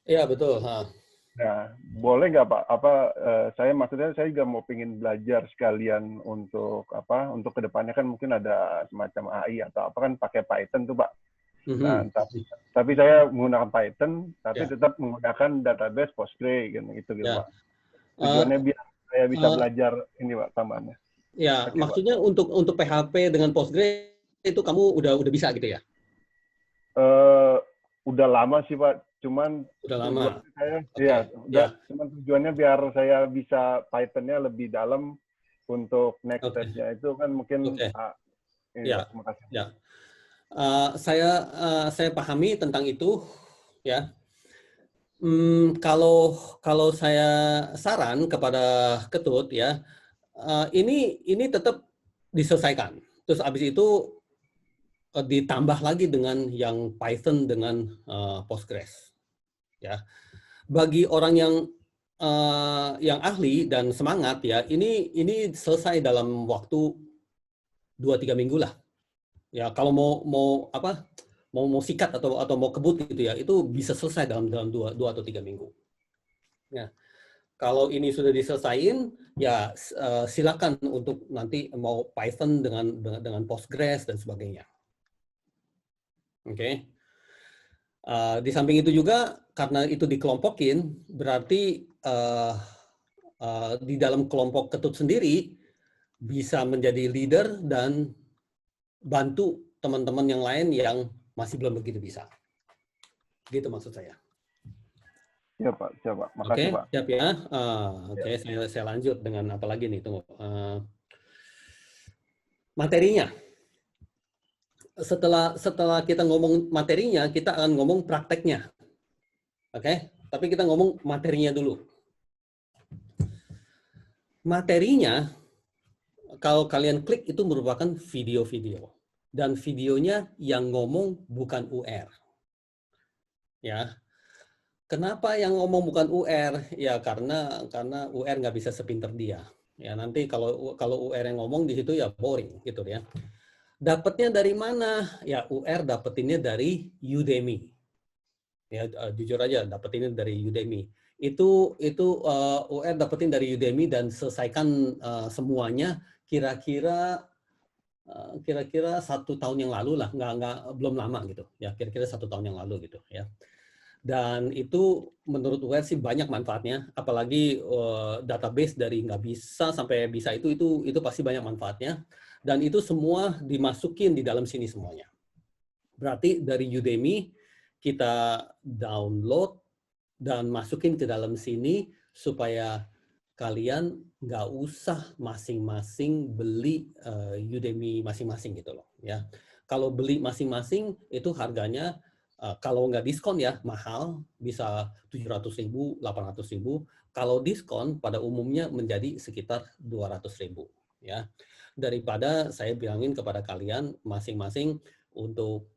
Iya betul. Nah, boleh nggak Pak? Saya maksudnya saya juga mau pengen belajar sekalian untuk untuk kedepannya kan mungkin ada semacam AI atau apa kan pakai Python tuh Pak. Nah, tapi saya menggunakan Python, tapi tetap menggunakan database Postgre gitu Pak. Tujuannya biar saya bisa belajar ini Pak tambahannya. Ya, oke, maksudnya Pak. untuk PHP dengan Postgre itu kamu udah bisa gitu ya? Udah lama sih Pak, cuman udah lama. Cuman tujuannya biar saya bisa Python-nya lebih dalam untuk next step-nya itu kan mungkin. Terima kasih. Ya. Saya pahami tentang itu ya. Kalau saya saran kepada Ketut ya, ini tetap diselesaikan. Terus habis itu ditambah lagi dengan yang Python dengan Postgres. Ya, bagi orang yang ahli dan semangat ya, ini selesai dalam waktu 2-3 minggu lah. Ya kalau mau sikat atau mau kebut gitu ya, itu bisa selesai dalam 2 atau 3 minggu. Ya. Kalau ini sudah diselesain, ya silakan untuk nanti mau Python dengan Postgres dan sebagainya. Oke. Di samping itu juga karena itu dikelompokin, berarti di dalam kelompok Ketut sendiri bisa menjadi leader dan bantu teman-teman yang lain yang masih belum begitu bisa. Gitu maksud saya. Ya Pak, siap Pak. Makasih Pak. Siap ya. Oke, saya lanjut dengan apa lagi nih? Tunggu. Materinya. Setelah kita ngomong materinya, kita akan ngomong prakteknya. Oke? Tapi kita ngomong materinya dulu. Materinya, kalau kalian klik itu merupakan video-video. Dan videonya yang ngomong bukan UR. Ya. Kenapa yang ngomong bukan UR? Ya karena UR nggak bisa sepinter dia. Ya nanti kalau UR yang ngomong di situ ya boring gitu ya. Dapatnya dari mana? Ya UR dapetinnya dari Udemy. Ya jujur aja dapetinnya dari Udemy. Itu UR dapetin dari Udemy dan selesaikan semuanya kira-kira 1 tahun yang lalu lah, belum lama gitu ya, kira-kira 1 tahun yang lalu gitu ya. Dan itu menurut UR sih banyak manfaatnya, apalagi database dari nggak bisa sampai bisa itu pasti banyak manfaatnya. Dan itu semua dimasukin di dalam sini semuanya. Berarti dari Udemy kita download dan masukin ke dalam sini supaya kalian nggak usah masing-masing beli Udemy masing-masing gitu loh ya. Kalau beli masing-masing itu harganya kalau nggak diskon ya mahal, bisa 700.000, 800.000. Kalau diskon pada umumnya menjadi sekitar 200.000 ya. Daripada saya bilangin kepada kalian masing-masing untuk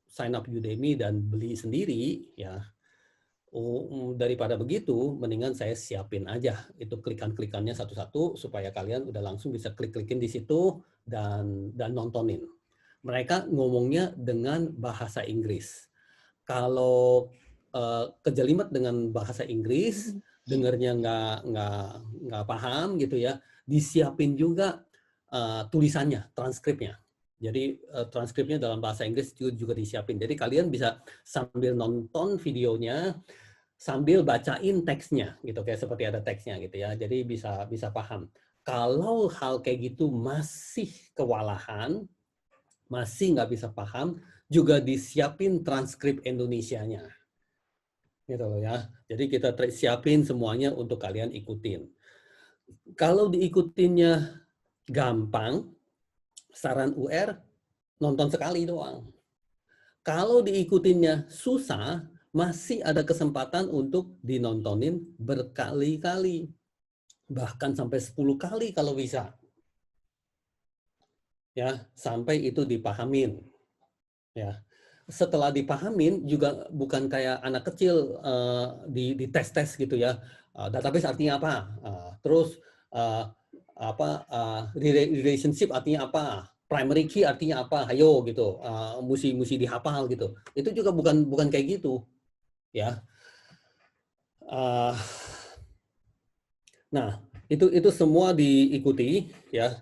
sign up Udemy dan beli sendiri ya. Daripada begitu, mendingan saya siapin aja itu klikan-klikannya satu-satu supaya kalian udah langsung bisa klik-klikin di situ dan nontonin. Mereka ngomongnya dengan bahasa Inggris. Kalau kejelimet dengan bahasa Inggris, dengernya nggak paham gitu ya, disiapin juga tulisannya, transkripnya. Jadi transkripnya dalam bahasa Inggris juga disiapin. Jadi kalian bisa sambil nonton videonya, sambil bacain teksnya, gitu kayak seperti ada teksnya gitu ya. Jadi bisa paham. Kalau hal kayak gitu masih kewalahan, masih nggak bisa paham, juga disiapin transkrip Indonesianya. Gitu loh ya. Jadi kita siapin semuanya untuk kalian ikutin. Kalau diikutinnya gampang, saran UR, nonton sekali doang. Kalau diikutinnya susah, masih ada kesempatan untuk dinontonin berkali-kali. Bahkan sampai 10 kali kalau bisa. Ya, sampai itu dipahamin. Ya. Setelah dipahamin juga bukan kayak anak kecil di tes-tes gitu ya. Database artinya apa? Terus relationship artinya apa? Primary key artinya apa? Ayo gitu. Mesti dihafal gitu. Itu juga bukan kayak gitu, ya. Nah, itu semua diikuti ya.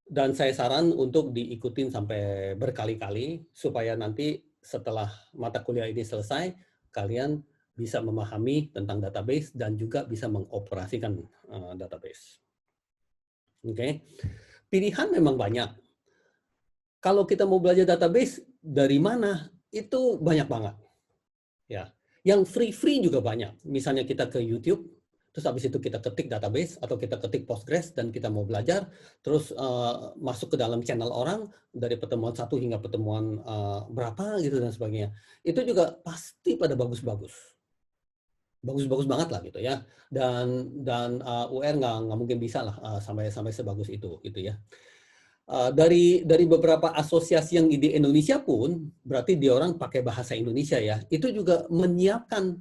Dan saya saran untuk diikutin sampai berkali-kali supaya nanti setelah mata kuliah ini selesai, kalian bisa memahami tentang database dan juga bisa mengoperasikan database. Oke. Pilihan memang banyak. Kalau kita mau belajar database dari mana? Itu banyak banget. Ya. Yang free juga banyak. Misalnya kita ke YouTube, terus habis itu kita ketik database atau kita ketik Postgres dan kita mau belajar, terus masuk ke dalam channel orang dari pertemuan 1 hingga pertemuan berapa gitu dan sebagainya. Itu juga pasti pada bagus-bagus. Bagus-bagus banget lah gitu ya. Dan UR nggak mungkin bisa lah sampai sebagus itu gitu ya. Dari beberapa asosiasi yang di Indonesia pun, berarti dia orang pakai bahasa Indonesia ya, itu juga menyiapkan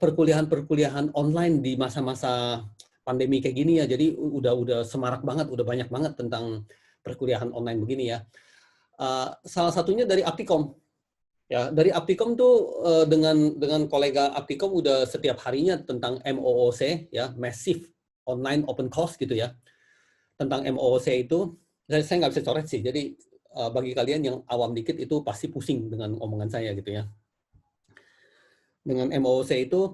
perkuliahan online di masa-masa pandemi kayak gini ya. Jadi udah semarak banget, udah banyak banget tentang perkuliahan online begini ya. Salah satunya dari Aptikom. Ya, dari Aptikom tuh dengan kolega Aptikom udah setiap harinya tentang MOOC ya, Massive Online Open Course gitu ya. Tentang MOOC itu saya nggak bisa coret sih. Jadi bagi kalian yang awam dikit itu pasti pusing dengan omongan saya gitu ya. Dengan MOOC itu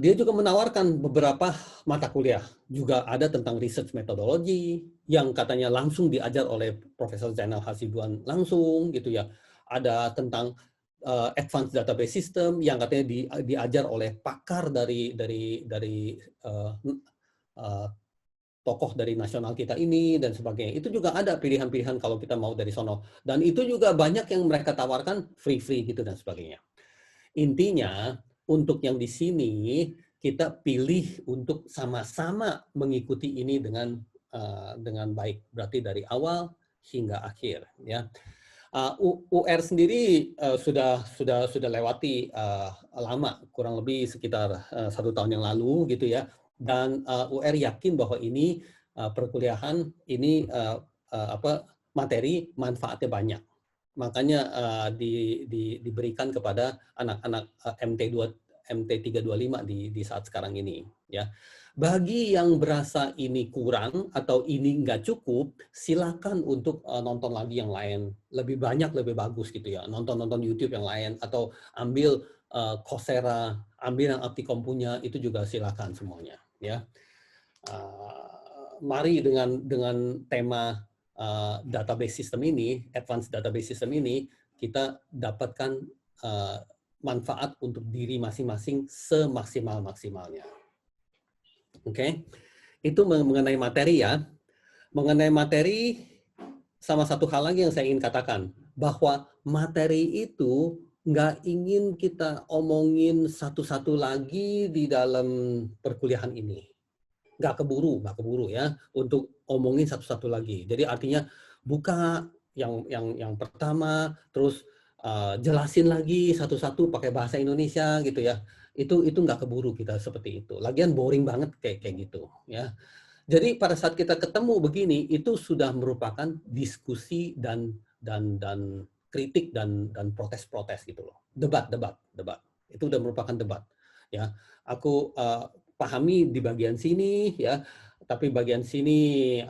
dia juga menawarkan beberapa mata kuliah. Juga ada tentang research methodology yang katanya langsung diajar oleh Profesor Zainal Hasibuan langsung gitu ya. Ada tentang advanced database system yang katanya diajar oleh pakar dari tokoh dari nasional kita ini dan sebagainya. Itu juga ada pilihan-pilihan kalau kita mau dari sono. Dan itu juga banyak yang mereka tawarkan free gitu dan sebagainya. Intinya untuk yang di sini kita pilih untuk sama-sama mengikuti ini dengan baik. Berarti dari awal hingga akhir ya. UR sendiri sudah lewati lama, kurang lebih sekitar 1 tahun yang lalu gitu ya. Dan UR yakin bahwa ini perkuliahan ini materi manfaatnya banyak. Makanya diberikan kepada anak-anak MT325 di saat sekarang ini. Ya, bagi yang berasa ini kurang atau ini nggak cukup, silakan untuk nonton lagi yang lain, lebih banyak lebih bagus gitu ya. Nonton YouTube yang lain atau ambil Coursera, ambil yang Apticom punya, itu juga silakan semuanya. Ya, mari dengan tema database system ini, advanced database system ini, kita dapatkan manfaat untuk diri masing-masing semaksimal-maksimalnya. Oke, itu mengenai materi ya. Mengenai materi, sama satu hal lagi yang saya ingin katakan, bahwa materi itu nggak ingin kita omongin satu-satu lagi di dalam perkuliahan ini. Nggak keburu ya untuk omongin satu-satu lagi. Jadi artinya buka yang pertama, terus jelasin lagi satu-satu pakai bahasa Indonesia gitu ya. Itu nggak keburu kita seperti itu. Lagian boring banget kayak gitu ya. Jadi pada saat kita ketemu begini, itu sudah merupakan diskusi dan kritik dan protes-protes gitu loh. Debat. Itu udah merupakan debat. Ya, aku pahami di bagian sini ya, tapi bagian sini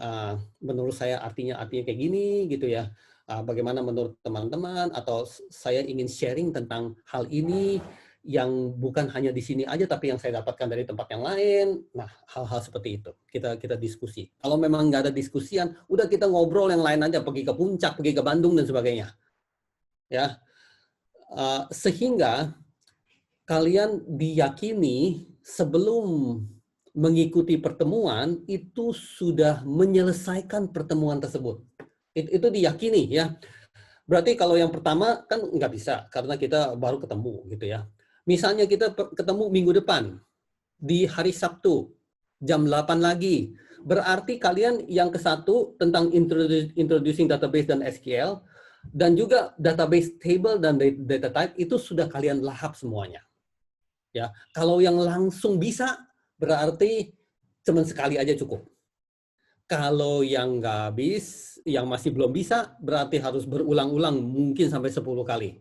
menurut saya artinya kayak gini gitu ya. Bagaimana menurut teman-teman, atau saya ingin sharing tentang hal ini yang bukan hanya di sini aja tapi yang saya dapatkan dari tempat yang lain. Nah, hal-hal seperti itu kita diskusi. Kalau memang nggak ada diskusian, udah kita ngobrol yang lain aja, pergi ke puncak, pergi ke Bandung dan sebagainya. Ya. Sehingga kalian diyakini sebelum mengikuti pertemuan itu sudah menyelesaikan pertemuan tersebut. Itu diyakini ya. Berarti kalau yang pertama kan nggak bisa karena kita baru ketemu gitu ya. Misalnya kita ketemu minggu depan di hari Sabtu jam 8 lagi. Berarti kalian yang ke-1 tentang introducing database dan SQL dan juga database table dan data type itu sudah kalian lahap semuanya. Ya, kalau yang langsung bisa berarti cuma sekali aja cukup. Kalau yang nggak habis, yang masih belum bisa, berarti harus berulang-ulang mungkin sampai 10 kali.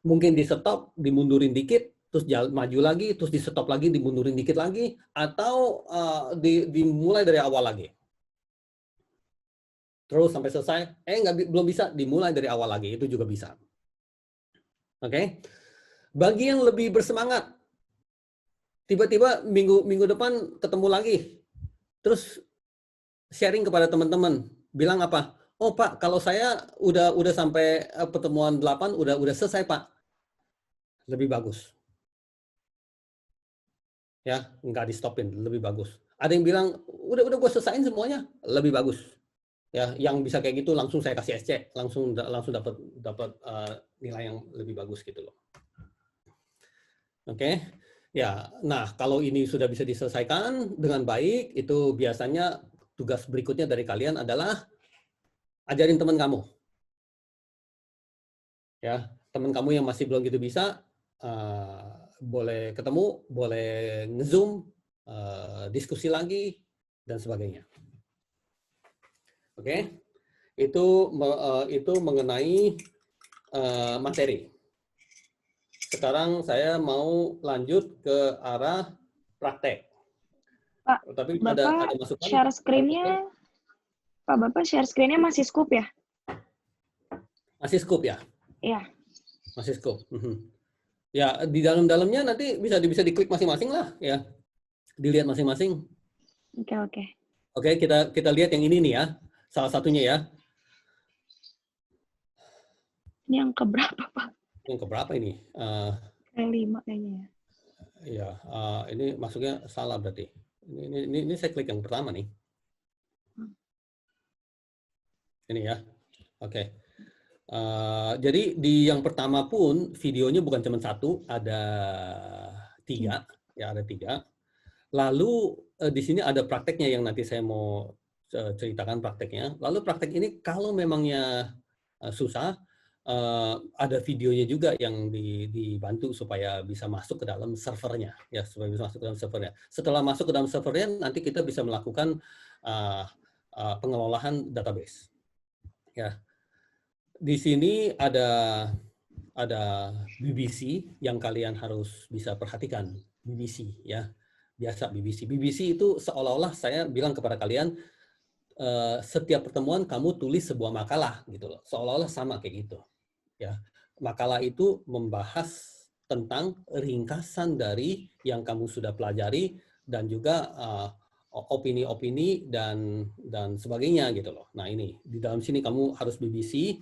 Mungkin di stop, dimundurin dikit, terus maju lagi, terus di stop lagi, dimundurin dikit lagi, atau dimulai dari awal lagi. Terus sampai selesai, belum bisa, dimulai dari awal lagi, itu juga bisa. Oke? Bagi yang lebih bersemangat, tiba-tiba minggu depan ketemu lagi, terus sharing kepada teman-teman, bilang apa? Oh Pak, kalau saya udah sampai pertemuan 8, udah selesai Pak. Lebih bagus. Ya, nggak di stopin, lebih bagus. Ada yang bilang, udah gue selesaiin semuanya, lebih bagus. Ya, yang bisa kayak gitu langsung saya kasih SC, langsung dapat nilai yang lebih bagus gitu loh. Oke. Ya, nah kalau ini sudah bisa diselesaikan dengan baik, itu biasanya tugas berikutnya dari kalian adalah ajarin teman kamu. Ya, teman kamu yang masih belum gitu bisa, boleh ketemu, boleh nge-zoom, diskusi lagi, dan sebagainya. Oke, itu mengenai materi. Sekarang saya mau lanjut ke arah praktek. Pak, tapi Bapak ada masukan? Share screen-nya, Pak Bapak share screen-nya masih scoop ya? Masih scoop ya? Iya. Masih scoop. Ya, di dalam-dalamnya nanti bisa diklik masing-masing lah ya. Dilihat masing-masing. Oke. Oke, kita lihat yang ini nih ya. Salah satunya ya. Ini yang keberapa, Pak? Yang keberapa ini? Kayak 5 kayaknya ya. Ya, ini masuknya salah berarti. Ini saya klik yang pertama nih. Ini ya. Oke. Jadi di yang pertama pun videonya bukan cuma 1, ada 3. Ya, ada 3. Lalu di sini ada prakteknya yang nanti saya mau ceritakan prakteknya. Lalu praktek ini kalau memangnya susah, ada videonya juga yang dibantu supaya bisa masuk ke dalam servernya, ya, supaya bisa masuk ke dalam servernya. Setelah masuk ke dalam servernya, nanti kita bisa melakukan pengelolaan database. Ya, di sini ada ada BBC yang kalian harus bisa perhatikan. BBC ya, biasa BBC. BBC itu seolah-olah saya bilang kepada kalian setiap pertemuan kamu tulis sebuah makalah gitu loh, seolah-olah sama kayak gitu. Ya, makalah itu membahas tentang ringkasan dari yang kamu sudah pelajari dan juga opini-opini dan sebagainya gitu loh. Nah ini di dalam sini kamu harus BBC.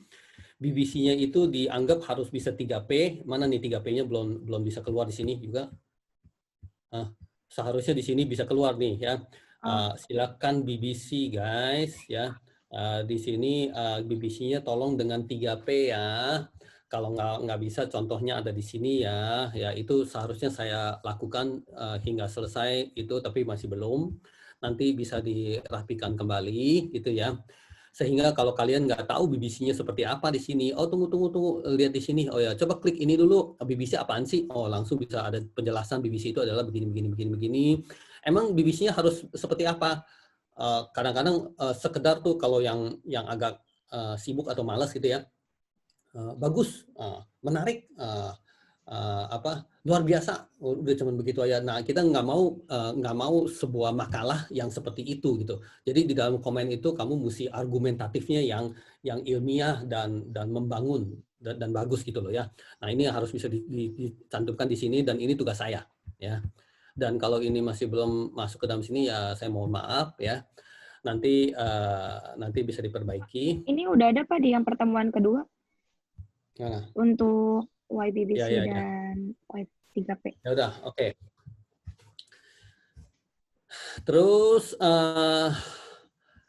BBC-nya itu dianggap harus bisa 3P. Mana nih 3P-nya belum bisa keluar di sini juga. Seharusnya di sini bisa keluar nih ya. Silakan BBC guys ya. Di sini BBC-nya tolong dengan 3P ya. Kalau nggak bisa, contohnya ada di sini ya. Ya itu seharusnya saya lakukan hingga selesai itu, tapi masih belum. Nanti bisa dirapikan kembali gitu ya. Sehingga kalau kalian nggak tahu BBC-nya seperti apa di sini, oh tunggu, lihat di sini, oh ya coba klik ini dulu, BBC apaan sih? Oh langsung bisa ada penjelasan BBC itu adalah begini. Emang BBC-nya harus seperti apa? Kadang-kadang sekedar tuh kalau yang agak sibuk atau malas gitu ya, bagus, menarik, luar biasa, udah cuman begitu aja. Nah kita nggak mau sebuah makalah yang seperti itu gitu. Jadi di dalam komen itu kamu mesti argumentatifnya yang ilmiah dan membangun dan bagus gitu loh ya. Nah ini harus bisa dicantumkan di sini dan ini tugas saya ya. Dan kalau ini masih belum masuk ke dalam sini ya saya mohon maaf ya. Nanti bisa diperbaiki. Ini udah ada Pak di yang pertemuan kedua? Mana? Untuk YBBC ya. dan Y3P. Ya udah, oke. Terus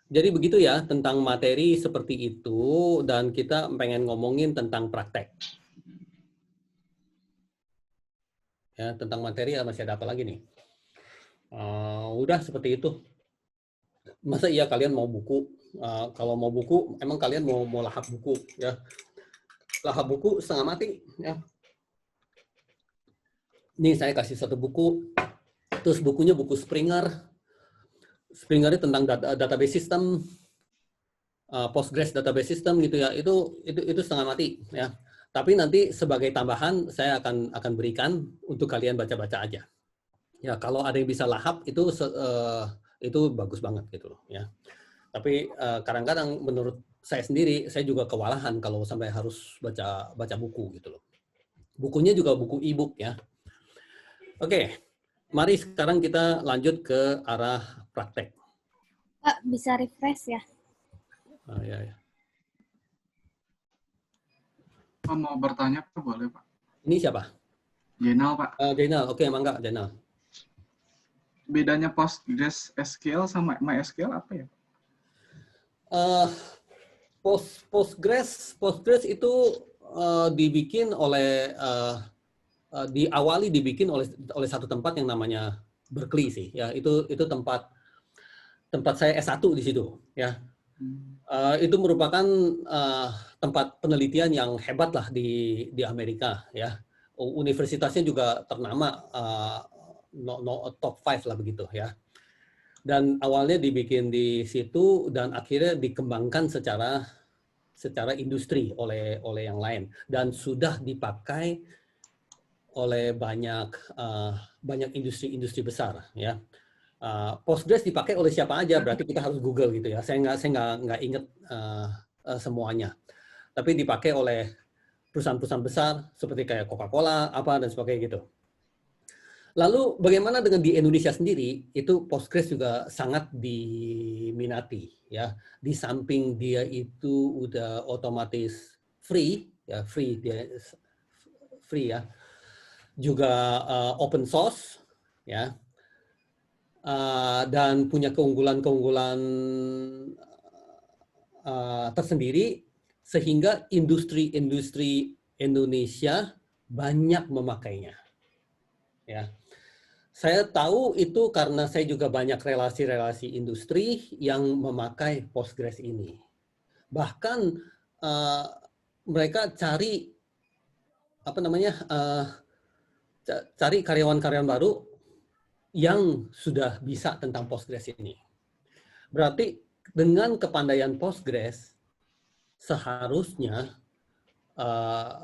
jadi begitu ya tentang materi seperti itu, dan kita pengen ngomongin tentang praktek. Ya, tentang materi masih ada apa lagi nih? Udah seperti itu. Masa iya kalian mau buku? Kalau mau buku, emang kalian mau lahap buku ya? Lahap buku setengah mati ya. Ini saya kasih satu buku, terus bukunya buku Springer. Springer itu tentang database system, Postgres database system gitu ya. Itu setengah mati ya. Tapi nanti sebagai tambahan saya akan berikan untuk kalian baca-baca aja. Ya kalau ada yang bisa lahap itu bagus banget gitu loh ya. Tapi kadang-kadang menurut saya sendiri saya juga kewalahan kalau sampai harus baca buku gitu loh. Bukunya juga buku e-book ya. Oke, mari sekarang kita lanjut ke arah praktek. Pak, bisa refresh ya? Ya. Pak mau bertanya Pak, boleh Pak? Ini siapa? Jenal Pak. Jenal, oke mangga Jenal. Bedanya Postgres SQL sama MySQL apa ya? Postgres itu dibikin oleh diawali dibikin oleh satu tempat yang namanya Berkeley sih ya. Itu tempat saya S1 di situ ya. Itu merupakan tempat penelitian yang hebat lah di Amerika ya. Universitasnya juga ternama, top 5 lah begitu ya. Dan awalnya dibikin di situ dan akhirnya dikembangkan secara industri oleh yang lain dan sudah dipakai oleh banyak industri besar ya. Postgres dipakai oleh siapa aja, berarti kita harus Google gitu ya. Saya nggak ingat semuanya, tapi dipakai oleh perusahaan-perusahaan besar seperti kayak Coca-Cola apa dan sebagainya gitu. Lalu bagaimana dengan di Indonesia sendiri? Itu Postgres juga sangat diminati ya. Di samping dia itu udah otomatis free ya, free ya. Juga open source ya. Dan punya keunggulan-keunggulan tersendiri sehingga industri Indonesia banyak memakainya. Ya. Saya tahu itu karena saya juga banyak relasi-relasi industri yang memakai Postgres ini. Bahkan mereka cari cari karyawan-karyawan baru yang sudah bisa tentang Postgres ini. Berarti dengan kepandaian Postgres seharusnya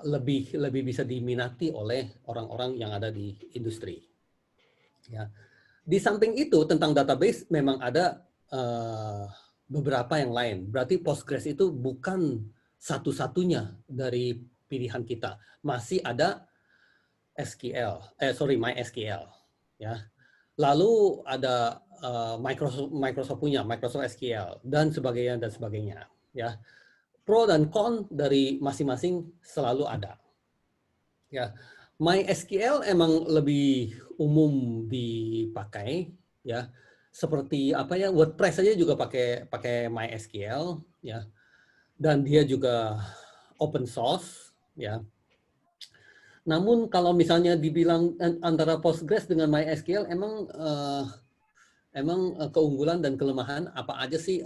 lebih bisa diminati oleh orang-orang yang ada di industri. Ya. Di samping itu tentang database memang ada beberapa yang lain. Berarti Postgres itu bukan satu-satunya dari pilihan kita. Masih ada MySQL, ya. Lalu ada Microsoft punya Microsoft SQL dan sebagainya, ya. Pro dan con dari masing-masing selalu ada. Ya, MySQL emang lebih umum dipakai, ya. Seperti WordPress saja juga pakai MySQL, ya. Dan dia juga open source, ya. Namun kalau misalnya dibilang antara Postgres dengan MySQL, emang keunggulan dan kelemahan apa aja sih?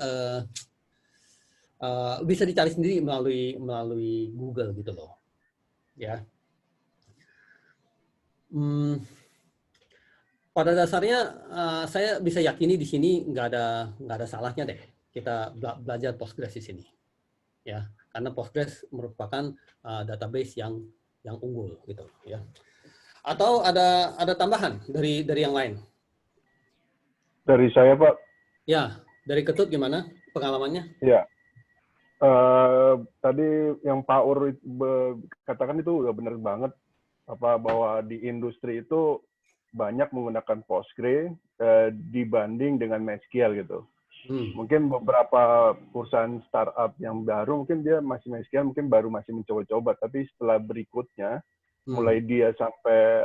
Bisa dicari sendiri melalui Google gitu loh, ya. Pada dasarnya saya bisa yakini di sini nggak ada salahnya deh kita belajar Postgres di sini, ya, karena Postgres merupakan database yang unggul gitu, ya. Atau ada tambahan dari yang lain? Dari saya, Pak. Ya, dari Ketut gimana pengalamannya? Ya. Tadi yang Pak Ur katakan itu udah benar banget, bahwa di industri itu banyak menggunakan Postgre dibanding dengan MySQL gitu. Mungkin beberapa perusahaan startup yang baru mungkin dia masih MySQL, mungkin baru masih mencoba-coba, tapi setelah berikutnya mulai dia sampai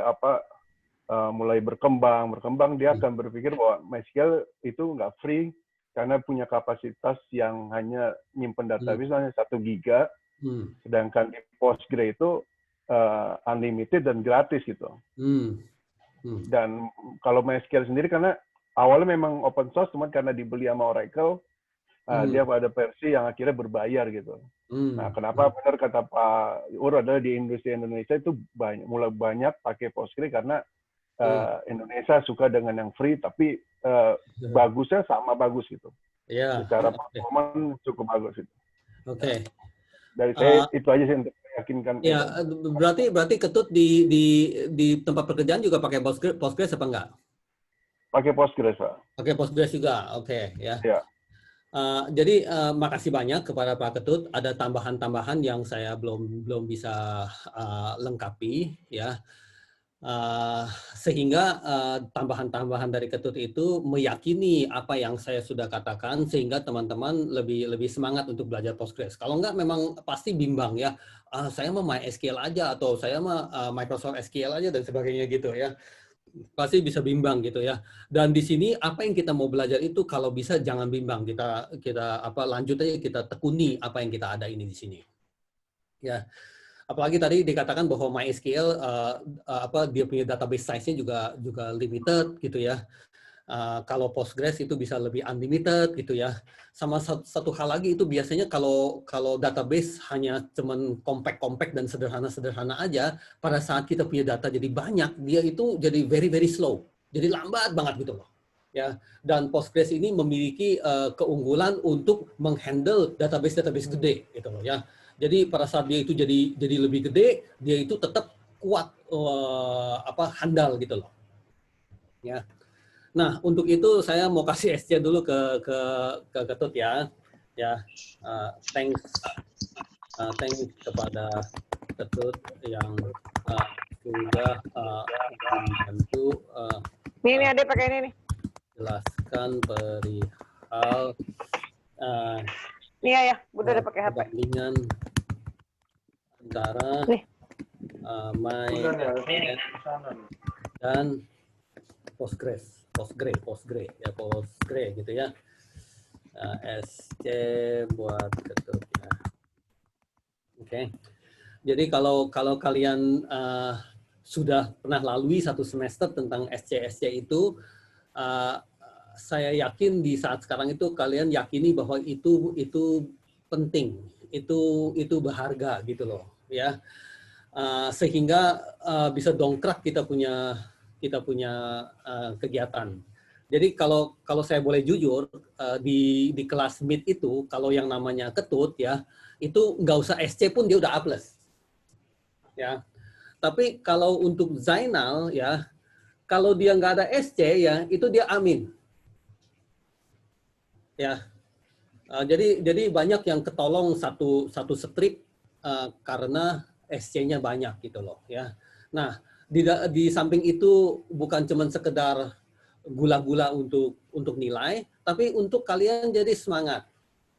mulai berkembang dia akan berpikir bahwa MySQL itu nggak free karena punya kapasitas yang hanya nyimpen database hanya 1 giga, sedangkan di Postgre itu unlimited dan gratis gitu. Dan kalau MySQL sendiri karena awalnya memang open source, cuman karena dibeli sama Oracle, dia ada versi yang akhirnya berbayar gitu. Nah, kenapa benar kata Pak Ur adalah di industri Indonesia itu mulai banyak pakai Postgre karena Indonesia suka dengan yang free, tapi bagusnya sama bagus gitu. Ya. Secara performa cukup bagus itu. Oke. Dari saya itu aja sih untuk meyakinkan. Ya, berarti Ketut di tempat pekerjaan juga pakai Postgres apa enggak? Pakai Postgres, Pak. Pakai Postgres juga, oke, ya. Ya. Jadi makasih banyak kepada Pak Ketut. Ada tambahan-tambahan yang saya belum bisa lengkapi, ya. Sehingga tambahan-tambahan dari Ketut itu meyakini apa yang saya sudah katakan, sehingga teman-teman lebih semangat untuk belajar Postgres. Kalau enggak memang pasti bimbang ya, saya mah MySQL aja atau saya mah Microsoft SQL aja dan sebagainya gitu ya. Pasti bisa bimbang gitu ya. Dan di sini apa yang kita mau belajar itu kalau bisa jangan bimbang, kita lanjut aja, kita tekuni apa yang kita ada ini di sini. Ya. Apalagi tadi dikatakan bahwa MySQL dia punya database size-nya juga limited gitu ya. Kalau Postgres itu bisa lebih unlimited gitu ya. Sama satu hal lagi itu biasanya kalau database hanya cuman compact dan sederhana aja, pada saat kita punya data jadi banyak, dia itu jadi very very slow. Jadi lambat banget gitu loh. Ya, dan Postgres ini memiliki keunggulan untuk menghandle database gede gitu loh ya. Jadi pada saat dia itu jadi lebih gede, dia itu tetap kuat handal gitu loh. Ya. Nah, untuk itu saya mau kasih SC dulu ke Ketut ya. Ya. Thanks kepada Ketut yang sudah membantu ini ada pakai ini nih. Jelaskan perihal iya ya, udah ada pakai HP. Perbandingan antara MySQL dan Postgre gitu ya. SC buat Ketut ya. Oke. Jadi kalau kalian sudah pernah lalui satu semester tentang SC itu, saya yakin di saat sekarang itu kalian yakini bahwa itu penting, itu berharga gitu loh ya, sehingga bisa dongkrak kita punya kegiatan. Jadi kalau saya boleh jujur, di kelas Meet itu kalau yang namanya Ketut ya, itu nggak usah SC pun dia udah A+. ya. Tapi kalau untuk Zainal ya, kalau dia nggak ada SC ya, itu dia amin. Ya. Jadi banyak yang ketolong satu strip karena SC-nya banyak gitu loh ya. Nah, di samping itu bukan cuma sekedar gula-gula untuk nilai, tapi untuk kalian jadi semangat.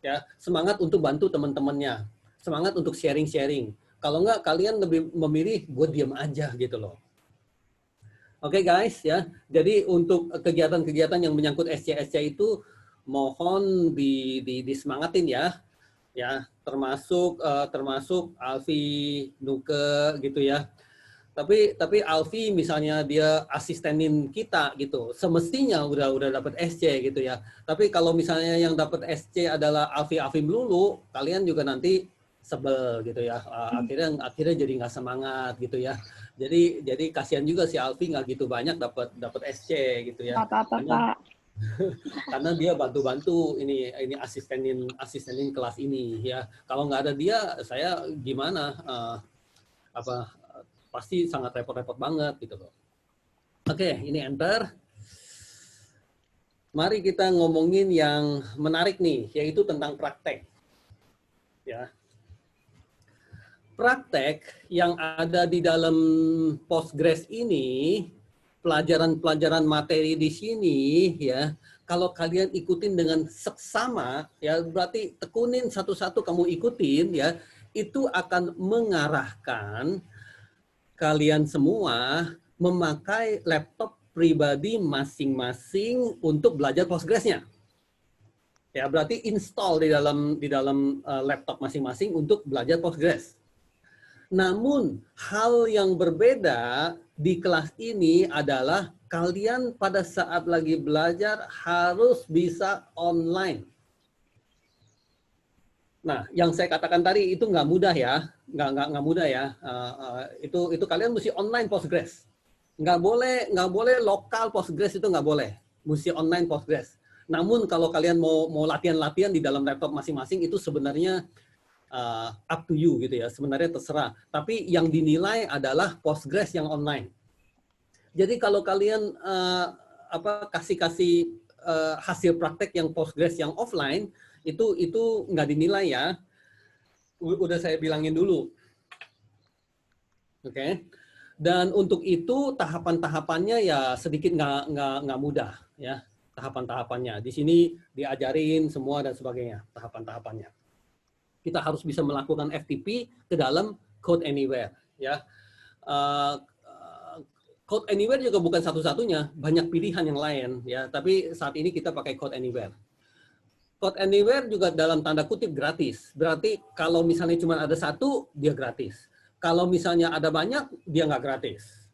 Ya, semangat untuk bantu teman-temannya. Semangat untuk sharing-sharing. Kalau enggak kalian lebih memilih gue diam aja gitu loh. Oke guys ya. Jadi untuk kegiatan-kegiatan yang menyangkut SC itu mohon disemangatin ya. Ya, termasuk Alfi, Nuke gitu ya. Tapi Alfi misalnya dia asistenin kita gitu, semestinya udah dapat SC gitu ya. Tapi kalau misalnya yang dapat SC adalah Alfi melulu, kalian juga nanti sebel gitu ya. Akhirnya jadi nggak semangat gitu ya. Jadi kasihan juga si Alfi nggak gitu banyak dapat SC gitu ya. Apa-apa, Pak. Karena dia bantu-bantu ini asistenin kelas ini ya. Kalau nggak ada dia, saya gimana? Pasti sangat repot-repot banget gitu loh. Oke, ini enter. Mari kita ngomongin yang menarik nih, yaitu tentang praktek. Ya. Praktek yang ada di dalam Postgres ini, pelajaran-pelajaran materi di sini ya, kalau kalian ikutin dengan seksama ya, berarti tekunin satu-satu kamu ikutin ya, itu akan mengarahkan kalian semua memakai laptop pribadi masing-masing untuk belajar Postgres-nya. Ya, berarti install di dalam laptop masing-masing untuk belajar Postgres. Namun, hal yang berbeda di kelas ini adalah kalian pada saat lagi belajar harus bisa online. Nah, yang saya katakan tadi itu nggak mudah ya, nggak mudah ya. Itu kalian mesti online Postgres. Nggak boleh lokal Postgres, itu nggak boleh. Mesti online Postgres. Namun kalau kalian mau latihan-latihan di dalam laptop masing-masing itu sebenarnya up to you gitu ya. Sebenarnya terserah. Tapi yang dinilai adalah Postgres yang online. Jadi kalau kalian kasih hasil praktek yang Postgres yang offline, itu nggak dinilai ya. Udah saya bilangin dulu. Oke. Dan untuk itu tahapan-tahapannya ya sedikit nggak mudah ya, tahapan-tahapannya. Di sini diajarin semua dan sebagainya, tahapan-tahapannya. Kita harus bisa melakukan FTP ke dalam Code Anywhere ya. Code Anywhere juga bukan satu-satunya, banyak pilihan yang lain ya, tapi saat ini kita pakai Code Anywhere. Code Anywhere juga dalam tanda kutip gratis. Berarti kalau misalnya cuma ada satu, dia gratis. Kalau misalnya ada banyak, dia nggak gratis.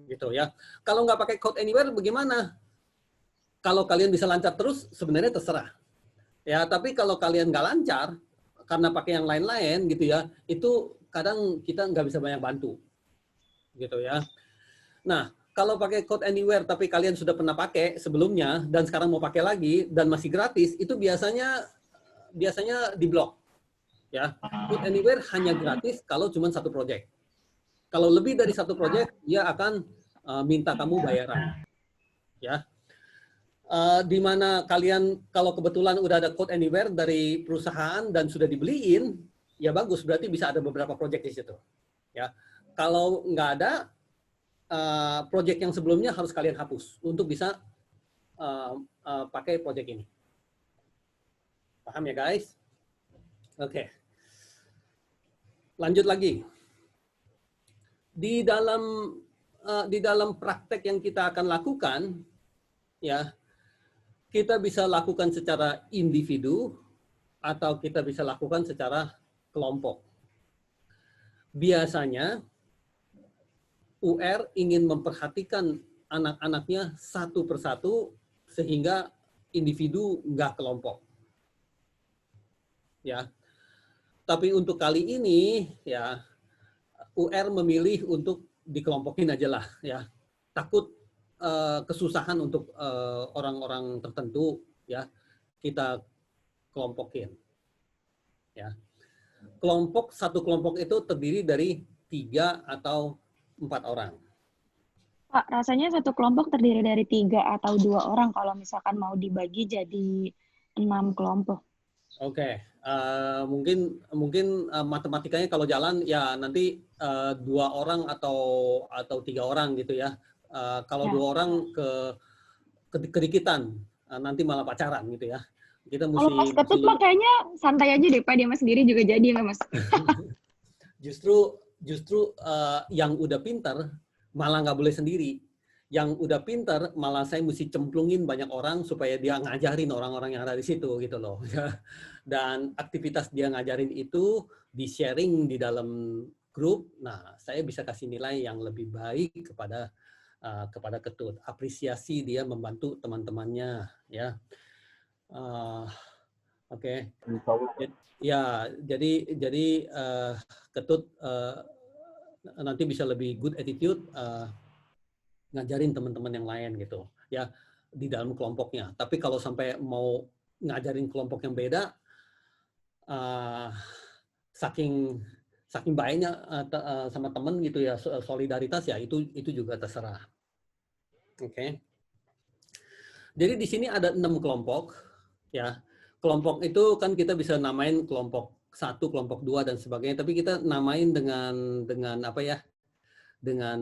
Gitu ya. Kalau nggak pakai Code Anywhere, bagaimana? Kalau kalian bisa lancar terus, sebenarnya terserah. Ya, tapi kalau kalian nggak lancar, karena pakai yang lain-lain gitu ya, itu kadang kita nggak bisa banyak bantu. Gitu ya. Nah, kalau pakai Code Anywhere tapi kalian sudah pernah pakai sebelumnya dan sekarang mau pakai lagi dan masih gratis, itu biasanya diblok. Ya, Code Anywhere hanya gratis kalau cuma satu project. Kalau lebih dari satu project, dia akan minta kamu bayaran. Ya. Di mana kalian kalau kebetulan udah ada Code Anywhere dari perusahaan dan sudah dibeliin, ya bagus, berarti bisa ada beberapa project di situ. Ya. Kalau nggak ada, project yang sebelumnya harus kalian hapus untuk bisa pakai project ini. Paham ya guys? Oke. Lanjut lagi. Di dalam praktek yang kita akan lakukan, ya, kita bisa lakukan secara individu atau kita bisa lakukan secara kelompok. Biasanya UR ingin memperhatikan anak-anaknya satu persatu sehingga individu nggak kelompok. Ya. Tapi untuk kali ini ya UR memilih untuk dikelompokin aja lah ya. Takut kesusahan untuk orang-orang tertentu ya, kita kelompokin. Ya. Satu kelompok itu terdiri dari 3 atau 4 orang. Pak, rasanya satu kelompok terdiri dari 3 atau 2 orang kalau misalkan mau dibagi jadi 6 kelompok. Oke, mungkin matematikanya kalau jalan ya nanti 2 orang atau 3 orang gitu ya. Kalau Ya. 2 orang kedikitan, nanti malah pacaran gitu ya. Kita Kalau Mas Ketut mah kayaknya santai aja deh Pak, dia Mas sendiri juga jadi nggak Mas? Justru yang udah pintar malah nggak boleh sendiri. Yang udah pintar malah saya mesti cemplungin banyak orang supaya dia ngajarin orang-orang yang ada di situ gitu loh. Dan aktivitas dia ngajarin itu di-sharing di dalam grup. Nah, saya bisa kasih nilai yang lebih baik kepada Ketut. Apresiasi dia membantu teman-temannya ya. Oke. Ya, jadi Ketut nanti bisa lebih good attitude ngajarin teman-teman yang lain gitu ya di dalam kelompoknya. Tapi kalau sampai mau ngajarin kelompok yang beda, saking baiknya sama teman gitu ya, solidaritas ya itu juga terserah. Oke. Jadi di sini ada 6 kelompok ya. Kelompok itu kan kita bisa namain kelompok 1, kelompok 2 dan sebagainya, tapi kita namain dengan apa ya? Dengan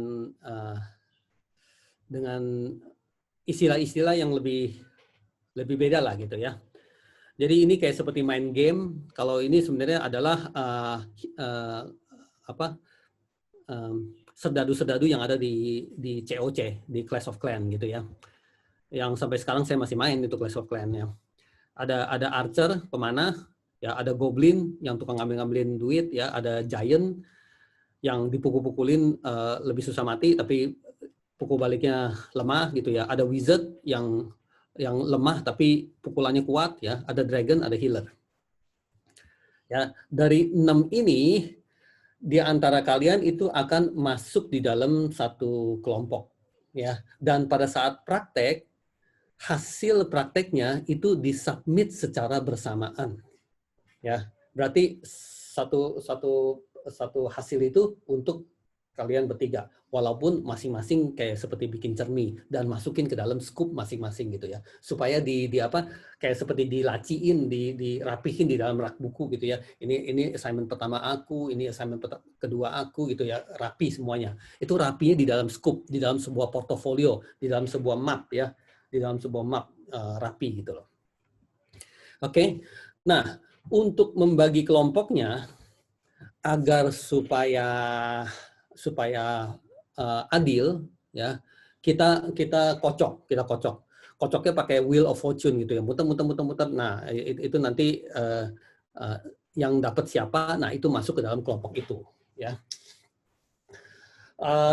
istilah-istilah yang lebih beda lah gitu ya. Jadi ini kayak seperti main game. Kalau ini sebenarnya adalah serdadu-serdadu yang ada di COC, di Clash of Clans gitu ya. Yang sampai sekarang saya masih main itu Clash of Clans-nya. Ada archer, pemanah, ya ada goblin yang tukang ngambil-ngambilin duit, ya ada giant yang dipukul-pukulin lebih susah mati tapi pukul baliknya lemah gitu ya. Ada wizard yang lemah tapi pukulannya kuat ya. Ada dragon, ada healer. Ya, dari 6 ini di antara kalian itu akan masuk di dalam satu kelompok ya. Dan pada saat praktek hasil prakteknya itu disubmit secara bersamaan. Ya, berarti satu hasil itu untuk kalian bertiga, walaupun masing-masing kayak seperti bikin cermin dan masukin ke dalam scoop masing-masing gitu ya, supaya di kayak seperti dilaciin, dirapihin di dalam rak buku gitu ya. Ini assignment pertama aku, ini assignment kedua aku gitu ya, rapi semuanya. Itu rapinya di dalam scoop, di dalam sebuah portofolio, di dalam sebuah map ya, di dalam sebuah map rapi gitu loh. Oke, nah untuk membagi kelompoknya agar supaya adil ya, kita kocok. Kocoknya pakai wheel of fortune gitu ya, muter. Nah, itu nanti yang dapat siapa, nah itu masuk ke dalam kelompok itu ya.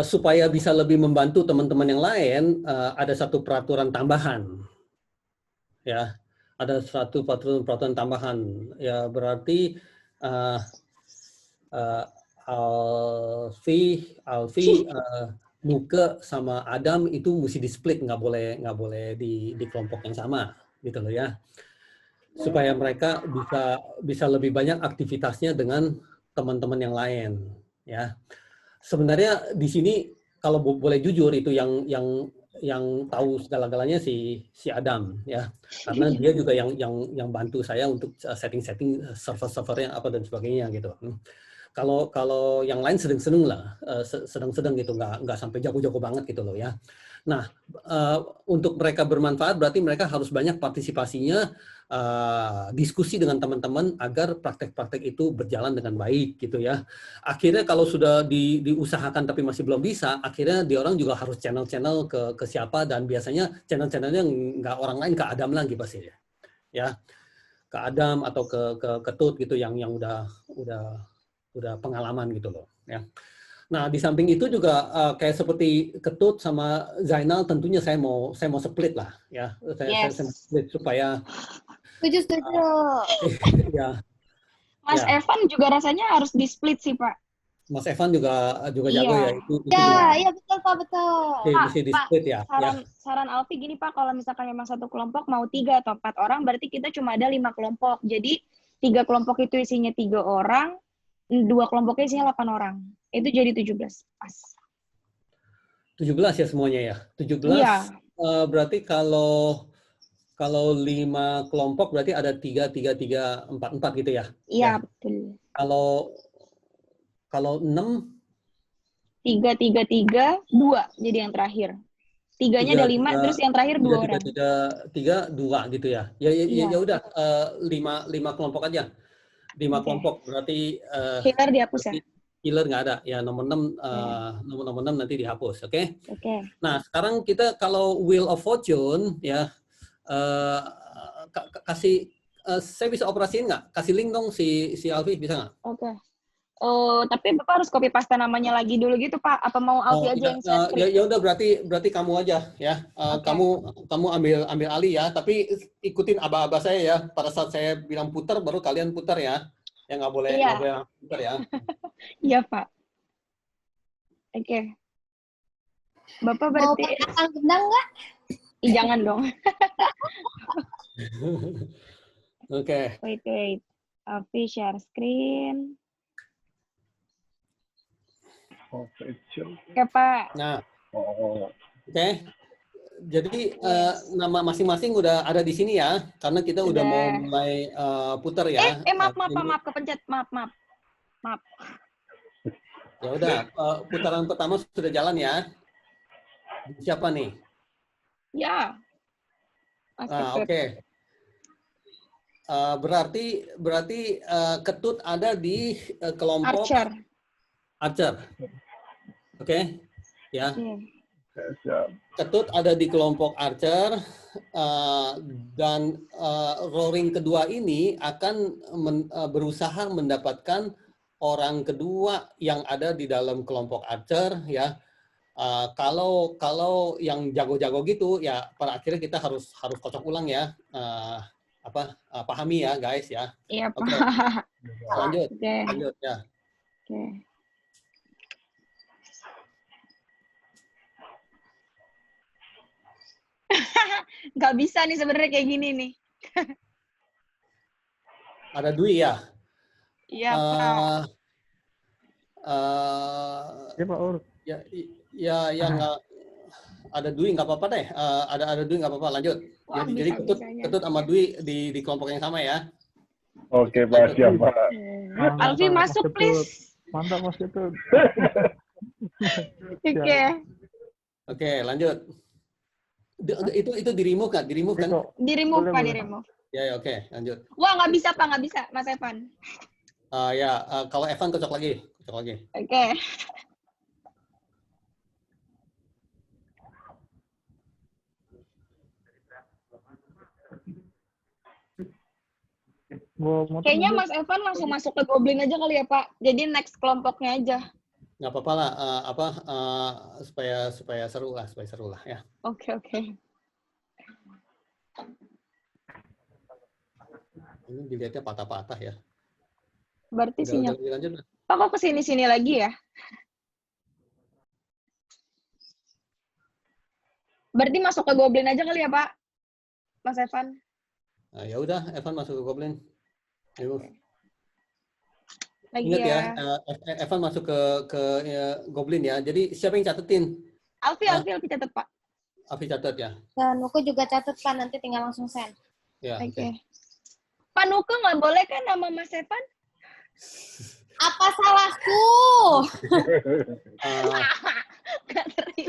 Supaya bisa lebih membantu teman-teman yang lain, ada satu peraturan tambahan ya. Ada satu peraturan tambahan ya, berarti Alfi, Nuke sama Adam itu mesti di split, nggak boleh di kelompok yang sama gitu loh ya, supaya mereka bisa lebih banyak aktivitasnya dengan teman-teman yang lain ya. Sebenarnya di sini kalau boleh jujur itu yang tahu segala-galanya si Adam ya, karena dia juga yang bantu saya untuk setting server-servernya apa dan sebagainya gitu. Kalau yang lain sedang-sedang lah, sedang-sedang gitu, nggak sampai jago-jago banget gitu loh ya. Nah, untuk mereka bermanfaat berarti mereka harus banyak partisipasinya, diskusi dengan teman-teman agar praktek-praktek itu berjalan dengan baik gitu ya. Akhirnya kalau sudah diusahakan tapi masih belum bisa, akhirnya dia orang juga harus channel ke siapa, dan biasanya channelnya nggak orang lain, ke Adam lagi pasti ya. Ke Adam atau ke Ketut gitu yang udah pengalaman gitu loh ya. Nah, di samping itu juga kayak seperti Ketut sama Zainal, tentunya saya mau split lah ya. Saya split supaya Setuju. ya. Mas Evan juga rasanya harus di split sih Pak. Mas Evan juga jago ya itu. Iya betul Pak, betul. Mesti di split ya. Saran Alfi gini Pak, kalau misalkan memang satu kelompok mau 3 atau 4 orang, berarti kita cuma ada 5 kelompok. Jadi 3 kelompok itu isinya 3 orang, 2 kelompoknya isinya 8 orang. Itu jadi 17. Pas. 17 ya semuanya ya. 17 Iya. berarti kalau 5 kelompok berarti ada 3, 3, 3, 4, 4 gitu ya. Iya, betul. Kalau 6 3, 3, 3, 2 jadi yang terakhir. Tiganya ada 5, terus yang terakhir 2 orang. 3, 2 gitu ya. Ya udah 5 kelompok aja. 5 kelompok berarti Healer dihapus ya. healer nggak ada. Ya nomor 6 nomor 6 nanti dihapus, oke? Oke. Nah, sekarang kita kalau Wheel of Fortune ya kasih saya bisa operasiin nggak? Kasih link dong si Alfi bisa nggak? Oke. Oh, tapi Bapak harus copy paste namanya lagi dulu gitu, Pak. Apa mau Alfi aja yang share screen? Ya udah berarti kamu aja ya. Kamu ambil alih ya, tapi ikutin aba-aba saya ya. Pada saat saya bilang putar baru kalian putar ya. Ya nggak boleh putar ya. Iya, Pak. Oke. Bapak Mau berarti pasang gendang nggak? jangan dong. Oke. Wait. Alfi share screen. Oke, Pak. Nah, oke. Jadi nama masing-masing udah ada di sini ya, karena kita udah mau mulai putar ya. Maaf, kepencet. Maaf. Ya udah, putaran pertama sudah jalan ya. Siapa nih? Ya. Oke. Berarti Ketut ada di kelompok Archer. Oke. Ya. Ketut ada di kelompok Archer dan roaring kedua ini akan berusaha mendapatkan orang kedua yang ada di dalam kelompok Archer ya. Kalau yang jago-jago gitu ya pada akhirnya kita harus kocok ulang ya. Pahami ya guys ya. Iya, Pak. Lanjut ya. Oke. Nggak bisa nih sebenarnya kayak gini nih. Ada Dwi ya? Iya, Pak. Ya, Pak Ur. Ya nggak ada Dwi nggak apa-apa deh. Ada Dwi nggak apa-apa. Lanjut. Wah, Jadi Ketut sama Dwi di kelompok yang sama ya. Oke, Pak. Siap, Pak. Alfi masuk, please. Mantap, Mas Ketut. Oke, lanjut. Itu di-remove kan? Di-remove kan? Di-remove, Pak, di-remove. Ya, oke, lanjut. Wah, nggak bisa, Pak, nggak bisa, Mas Evan. Kalau Evan kocok lagi. Oke. Kayaknya Mas Evan langsung masuk ke Goblin aja kali ya, Pak. Jadi next kelompoknya aja. Nggak apa-apa lah, supaya seru lah ya. Oke. Ini dilihatnya patah-patah ya. Berarti sinyal. Lanjut. Pak, kok kesini-sini lagi ya? Berarti masuk ke Goblin aja kali ya, Pak? Mas Evan? Ya udah, Evan masuk ke Goblin. Lagi Ingat ya, Evan masuk ke Goblin ya. Jadi siapa yang catetin? Alfi catet, Pak. Alfi catat ya. Dan Nuku juga catat, Pak. Nanti tinggal langsung send. Ya, Oke. Pak Nuku nggak boleh kan nama Mas Evan? Apa salahku?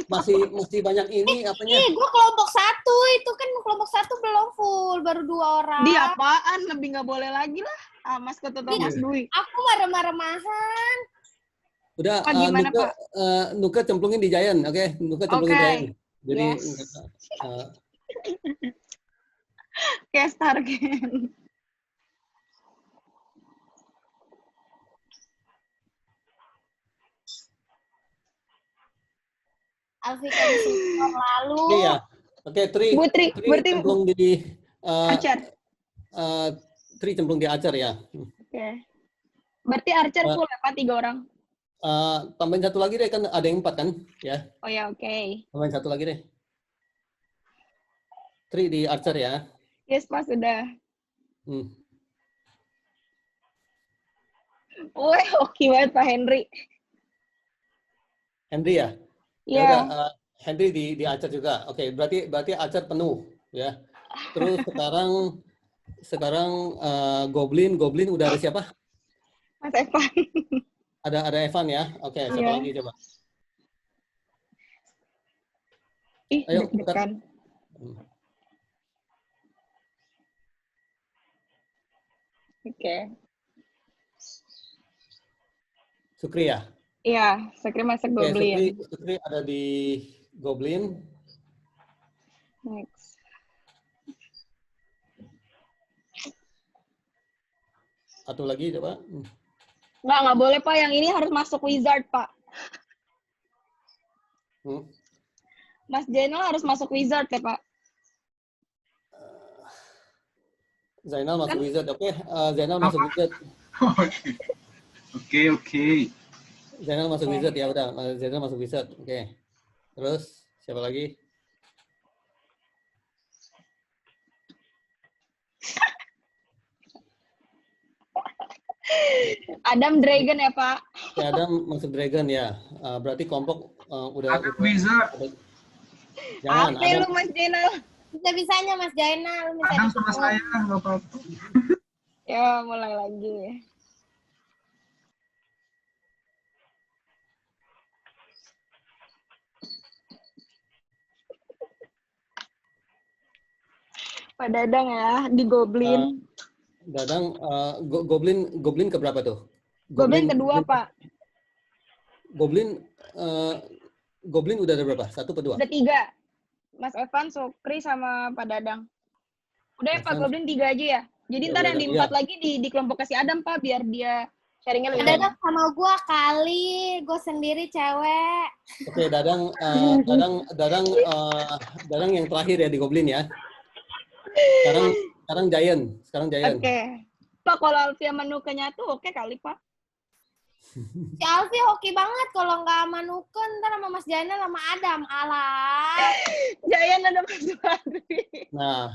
Masih banyak ini apanya? Gue kelompok 1. Itu kan kelompok 1 belum full. Baru 2 orang. Di apaan? Lebih nggak boleh lagi lah. Mas Ketut atau Mas Dwi. Aku marah-marahan. Udah, gimana, Pak? Nuka cemplungin di Giant, oke? Nuka cemplungin di Giant. Jadi, kayak Stargen. Alfi kan lalu. Iya. Oke, Tri cemplung di Archer. Tri cemplung di Archer ya. Oke. Berarti Archer full ya, Pak, 3 orang? Tambahin satu lagi deh, kan ada yang 4 kan? Ya. Oh ya, oke. Tambahin satu lagi deh. Tri di Archer ya. Yes, Pak, sudah. Hmm. Wah, oke banget Pak Henry. Henry ya? Ya Iya. udah, Henry di Acer juga. Oke, berarti Acer penuh ya. Terus sekarang Goblin udah ada siapa? Mas Evan. Ada Evan ya. Oke, siapa Iya. lagi coba? Ih, Ayo, deg-degan. Oke. Sukri ya? Iya, Sakri masuk Oke, Goblin. Sukri ada di Goblin. Next. Satu lagi coba. Nggak boleh, Pak. Yang ini harus masuk Wizard, Pak. Mas Jainal harus masuk Wizard ya, Pak. Zainal masuk Wizard. Oke, Zainal masuk Wizard. Oke. Zainal masuk Wizard ya udah. Zainal masuk Wizard. Oke. Terus siapa lagi? Adam Dragon ya, Pak. Oke, Adam masuk Dragon ya. Berarti kelompok udah. Ada Wizard. Jangan. Apa lu, Mas Jainal? Bisa-bisanya Mas Jainal. Minta Adam sama disuruh. saya, nggak apa-apa. Ya, mulai lagi. Pak Dadang ya, di Goblin. Dadang, Goblin keberapa tuh? Goblin kedua, Pak. Goblin udah ada berapa? 1 atau 2? Udah 3. Mas Evan, Sukri, sama Pak Dadang. Udah ya, Pak, Evan. Goblin 3 aja ya. Jadi Ya, ntar udah yang di ada, 4 lagi di kelompok kasih Adam, Pak, biar dia sharingnya lebih Dadang banyak. sama gua kali, gue sendiri cewek. Oke, Dadang yang terakhir ya di Goblin ya. Sekarang Giant. Oke. Pak, kalau Alfia Manuka nyatu, oke kali, Pak. Si Alfi hoki banget kalau nggak sama Nuken, ntar sama Mas Jainal sama Adam. Alah. Jayan ada Mas Badri. Nah,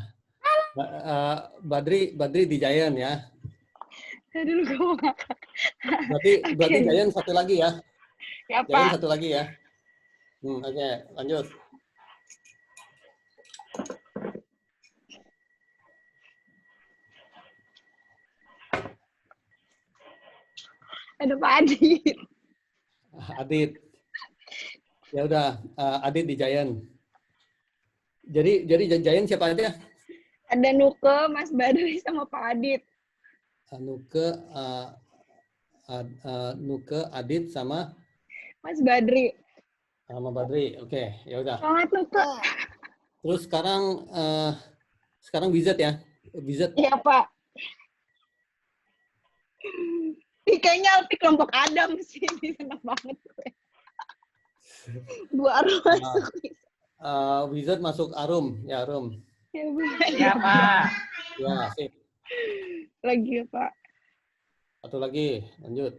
Badri di Giant ya. Aduh, gue mau ngakak. Berarti Giant satu lagi ya. Ya, Giant Pak. satu lagi ya. Oke, lanjut. Aduh, Pak Adit. Adit. Ya udah, Adit di Giant. Jadi Giant siapa aja? Ada Nuke, Mas Badri, sama Pak Adit. Nuke, Adit sama Mas Badri. Badri. Oke, ya udah. Semangat, Nuke. Terus sekarang Wizard ya. Wizard. Iya, Pak. Ih, kayaknya Alfi kelompok Adam sih. Senang banget gue. Bu Arum masuk. Wizard masuk Arum. Ya, Arum. Ya, Bu. Ya, Pak. Ya, sip. Lagi ya, Pak. Satu lagi, lanjut.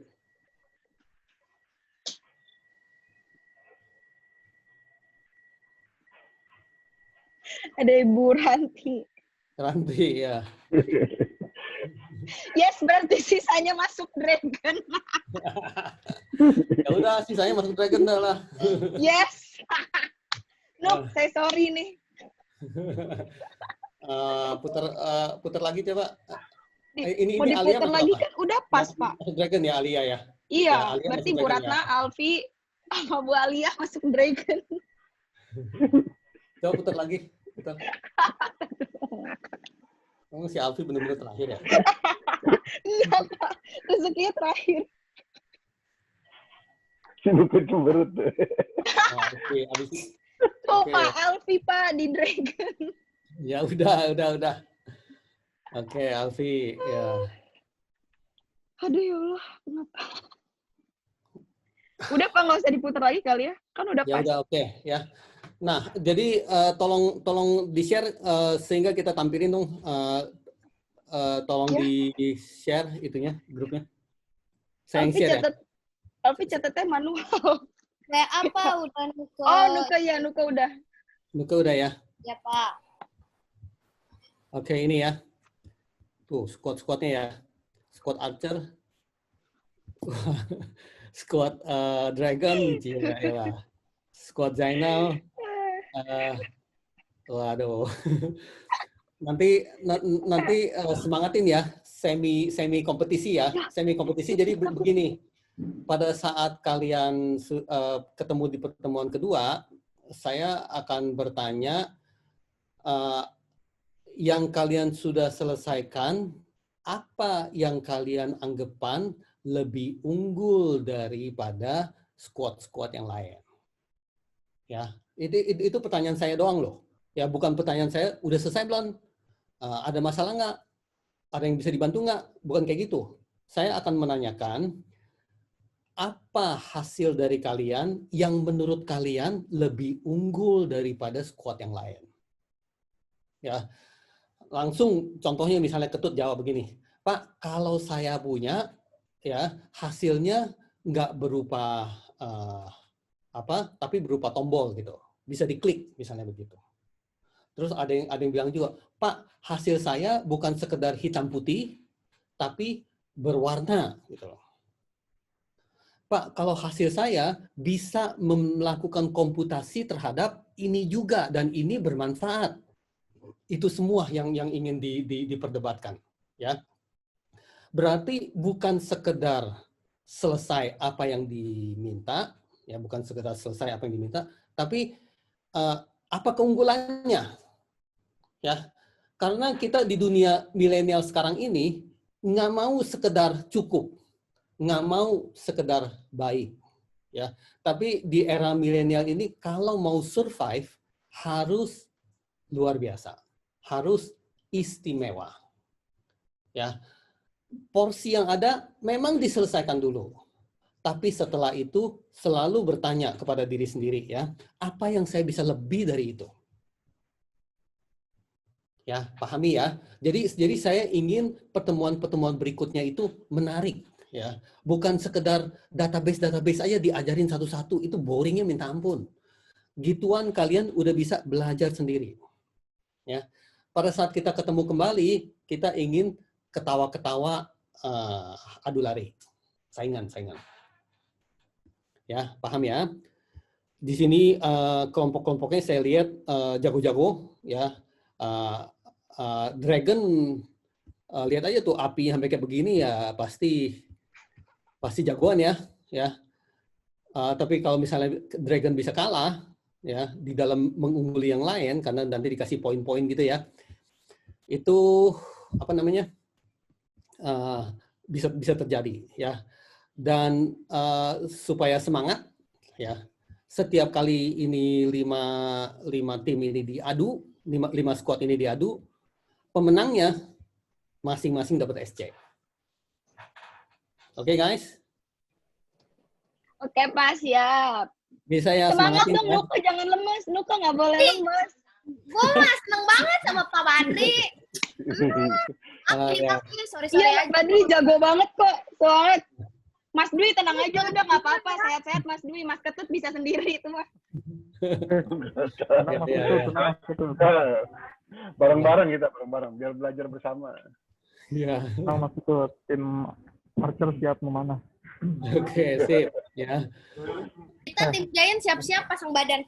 Ada Ibu Ranti. Ranti, ya. Yes, berarti sisanya masuk Dragon. Ya udah, sisanya masuk Dragon dah lah. Yes. Nope, saya sorry nih. Putar lagi coba. Ini Mau Alia diputar masuk lagi apa? kan udah pas, Pak. Masuk Dragon ya, Alia ya. Iya, Ya, Alia berarti masuk Bu Dragon Ratna, ya. Alfi, sama Bu Alia masuk Dragon. Coba putar lagi. Putar. Oh, si Alfi benar-benar terakhir ya. Iya, Pak. Rezekinya terakhir. Nuke cemberut. Oke, abis itu. Tuh, Oke. Pak, Alfi, Pak, di Dragon. Ya udah. Oke, Alfi ya. Aduh, ya Allah. Kenapa? Udah, Pak, nggak usah diputar lagi kali ya. Kan udah Ya pas. udah oke ya. Nah, jadi tolong di-share sehingga kita tampilin dong. Tolong Ya. di-share itunya grupnya. Saya yang Alfi share ya. Alfi catatnya manual. Kayak apa udah Nuke? Oh, Nuka ya, Nuka udah. Nuke udah ya. Ya, Pak. Oke, ini ya. Tuh, squad-squadnya ya. Squad Archer. Squad Dragon, ya. Squad Zainal, waduh. Nanti semangatin ya, semi kompetisi ya, semi kompetisi. Jadi begini, pada saat kalian ketemu di pertemuan kedua, saya akan bertanya yang kalian sudah selesaikan, apa yang kalian anggapan lebih unggul daripada squad-squad yang lain? Ya, itu pertanyaan saya doang loh. Ya, bukan pertanyaan saya udah selesai belum? Ada masalah nggak? Ada yang bisa dibantu nggak? Bukan kayak gitu. Saya akan menanyakan apa hasil dari kalian yang menurut kalian lebih unggul daripada squad yang lain. Ya, langsung contohnya misalnya Ketut jawab begini, Pak, kalau saya punya ya hasilnya nggak berupa tapi berupa tombol gitu, bisa diklik misalnya begitu. Terus ada yang bilang juga, Pak, hasil saya bukan sekedar hitam putih, tapi berwarna gitu loh. Pak, kalau hasil saya bisa melakukan komputasi terhadap ini juga dan ini bermanfaat. Itu semua yang ingin diperdebatkan, ya. Berarti bukan sekedar selesai apa yang diminta, ya, bukan sekedar selesai apa yang diminta, tapi apa keunggulannya? Ya, karena kita di dunia milenial sekarang ini nggak mau sekedar cukup, nggak mau sekedar baik, ya. Tapi di era milenial ini kalau mau survive harus luar biasa, harus istimewa, ya. Porsi yang ada memang diselesaikan dulu, tapi setelah itu selalu bertanya kepada diri sendiri, ya, apa yang saya bisa lebih dari itu? Ya, pahami ya. Jadi saya ingin pertemuan-pertemuan berikutnya itu menarik, ya. Bukan sekedar database aja diajarin satu-satu, itu boringnya minta ampun. Gituan kalian udah bisa belajar sendiri. Ya. Pada saat kita ketemu kembali, kita ingin ketawa-ketawa adu lari. Saingan. Ya, paham ya? Di sini kelompok-kelompoknya saya lihat jago-jago, ya. Dragon, lihat aja tuh api sampai kayak begini ya pasti jagoan ya. Tapi kalau misalnya Dragon bisa kalah ya di dalam mengungguli yang lain karena nanti dikasih poin-poin gitu ya, itu apa namanya bisa terjadi ya. Dan supaya semangat ya, setiap kali ini 5 tim ini diadu, 5 squad ini diadu, pemenangnya masing-masing dapat SC. Oke, guys? Oke, Pak, siap. Bisa ya, Semangat semangatin dong, ya. Nuka, jangan lemes. Nuka nggak boleh lemes. Gue mah seneng banget sama Pak Badri. Ya. Sorry Iya, aja. Mas Badri jago banget kok. Soalnya Mas Dwi tenang aja, udah nggak apa-apa. Sehat-sehat Mas Dwi. Mas Ketut bisa sendiri itu mah. Bareng-bareng kita, biar belajar bersama. Iya. Mas itu tim Archer siap memanah. Oke, sip. Ya. Kita tim Giant siap-siap pasang badan.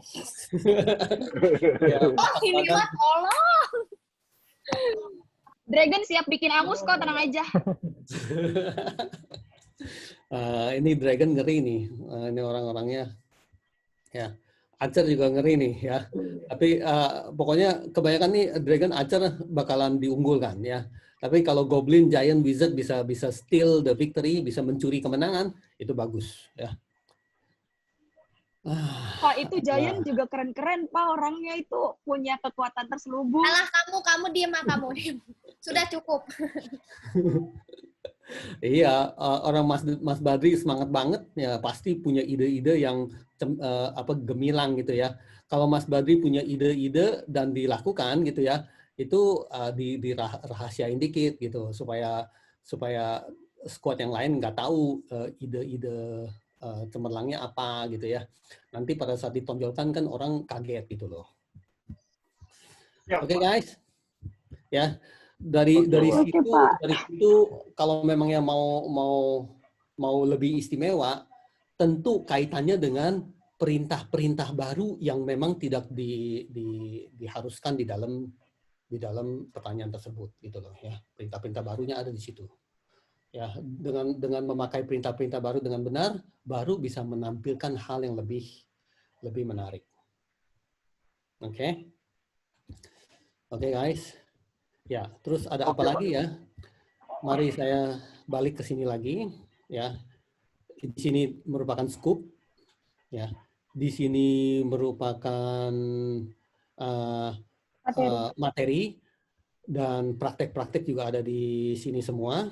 Ya, Oh, ini mah tolong. Dragon siap bikin angus kok, tenang aja. Ini Dragon ngeri nih. Ini orang-orangnya. Ya. Archer juga ngeri nih ya. Tapi pokoknya kebanyakan nih Dragon Archer bakalan diunggulkan ya. Tapi kalau Goblin, Giant, Wizard bisa steal the victory, bisa mencuri kemenangan, itu bagus ya. Pak, itu Giant juga keren-keren, Pak. Orangnya itu punya kekuatan terselubung. Alah kamu diem kamu. Sudah cukup. Iya, orang Mas Badri semangat banget ya, pasti punya ide-ide yang gemilang gitu ya. Kalau Mas Badri punya ide-ide dan dilakukan gitu ya, itu dirahasiain dikit gitu supaya squad yang lain nggak tahu ide-ide cemerlangnya apa gitu ya. Nanti pada saat ditonjolkan kan orang kaget gitu loh. Oke, guys, ya. Dari situ kalau memangnya mau lebih istimewa, tentu kaitannya dengan perintah-perintah baru yang memang tidak diharuskan di dalam pertanyaan tersebut gitu loh ya. Perintah-perintah barunya ada di situ. Ya, dengan memakai perintah-perintah baru dengan benar, baru bisa menampilkan hal yang lebih menarik. Oke. Oke, guys. Ya, terus ada apa lagi ya? Mari saya balik ke sini lagi ya. Di sini merupakan scoop ya. Di sini merupakan materi dan praktek-praktek juga ada di sini semua.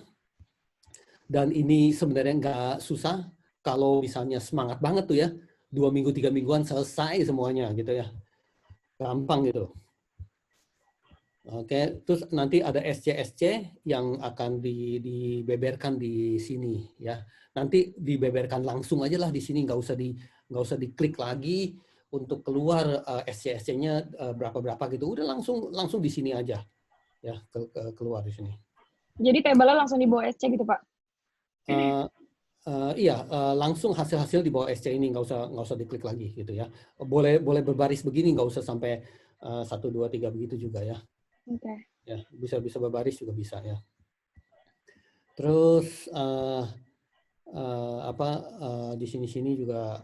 Dan ini sebenarnya nggak susah kalau misalnya semangat banget tuh ya. 2 minggu, 3 mingguan selesai semuanya gitu ya. Gampang gitu. Oke, terus nanti ada SC yang akan dibeberkan di sini ya. Nanti dibeberkan langsung aja lah di sini, nggak usah diklik lagi untuk keluar SC-nya berapa gitu. Udah langsung di sini aja ya, keluar di sini. Jadi tabelnya langsung di bawah SC gitu, Pak? Iya, langsung hasil-hasil di bawah SC ini, nggak usah diklik lagi gitu ya. Boleh berbaris begini, nggak usah sampai 1, 2, 3 begitu juga ya. Oke. Ya, bisa berbaris juga bisa ya. Terus di sini juga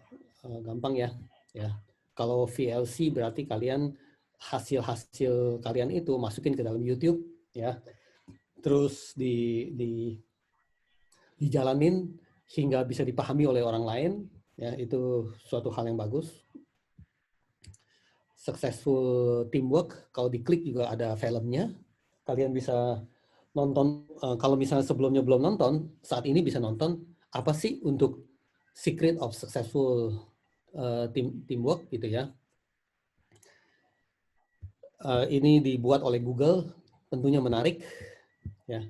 gampang ya. Ya, kalau VLC berarti kalian hasil kalian itu masukin ke dalam YouTube ya. Terus dijalanin hingga bisa dipahami oleh orang lain ya, itu suatu hal yang bagus. Successful teamwork, kalau diklik juga ada filmnya, kalian bisa nonton. Kalau misalnya sebelumnya belum nonton, saat ini bisa nonton apa sih untuk secret of successful teamwork gitu ya. Ini dibuat oleh Google, tentunya menarik ya.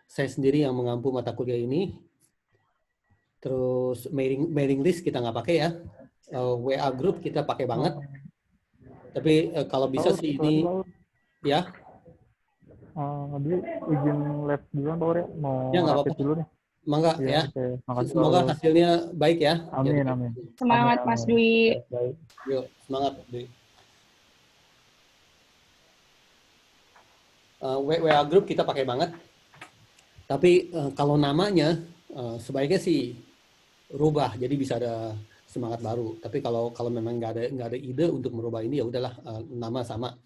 Saya sendiri yang mengampu mata kuliah ini. Terus mailing list kita nggak pakai ya. WA group kita pakai banget. Tapi kalau bisa sih ini ya. Nanti izin lab dulu Pak ya, mau ya, nggak apa-apa dulu nih. Mangga ya. Okay. Semoga hasilnya baik ya. Amin, amin. Semangat Mas Dwi. Baik. Yuk, semangat Dwi. WA group kita pakai banget. Tapi kalau namanya sebaiknya sih rubah, jadi bisa ada semangat baru. Tapi kalau memang nggak ada ide untuk merubah ini, ya udahlah, nama sama.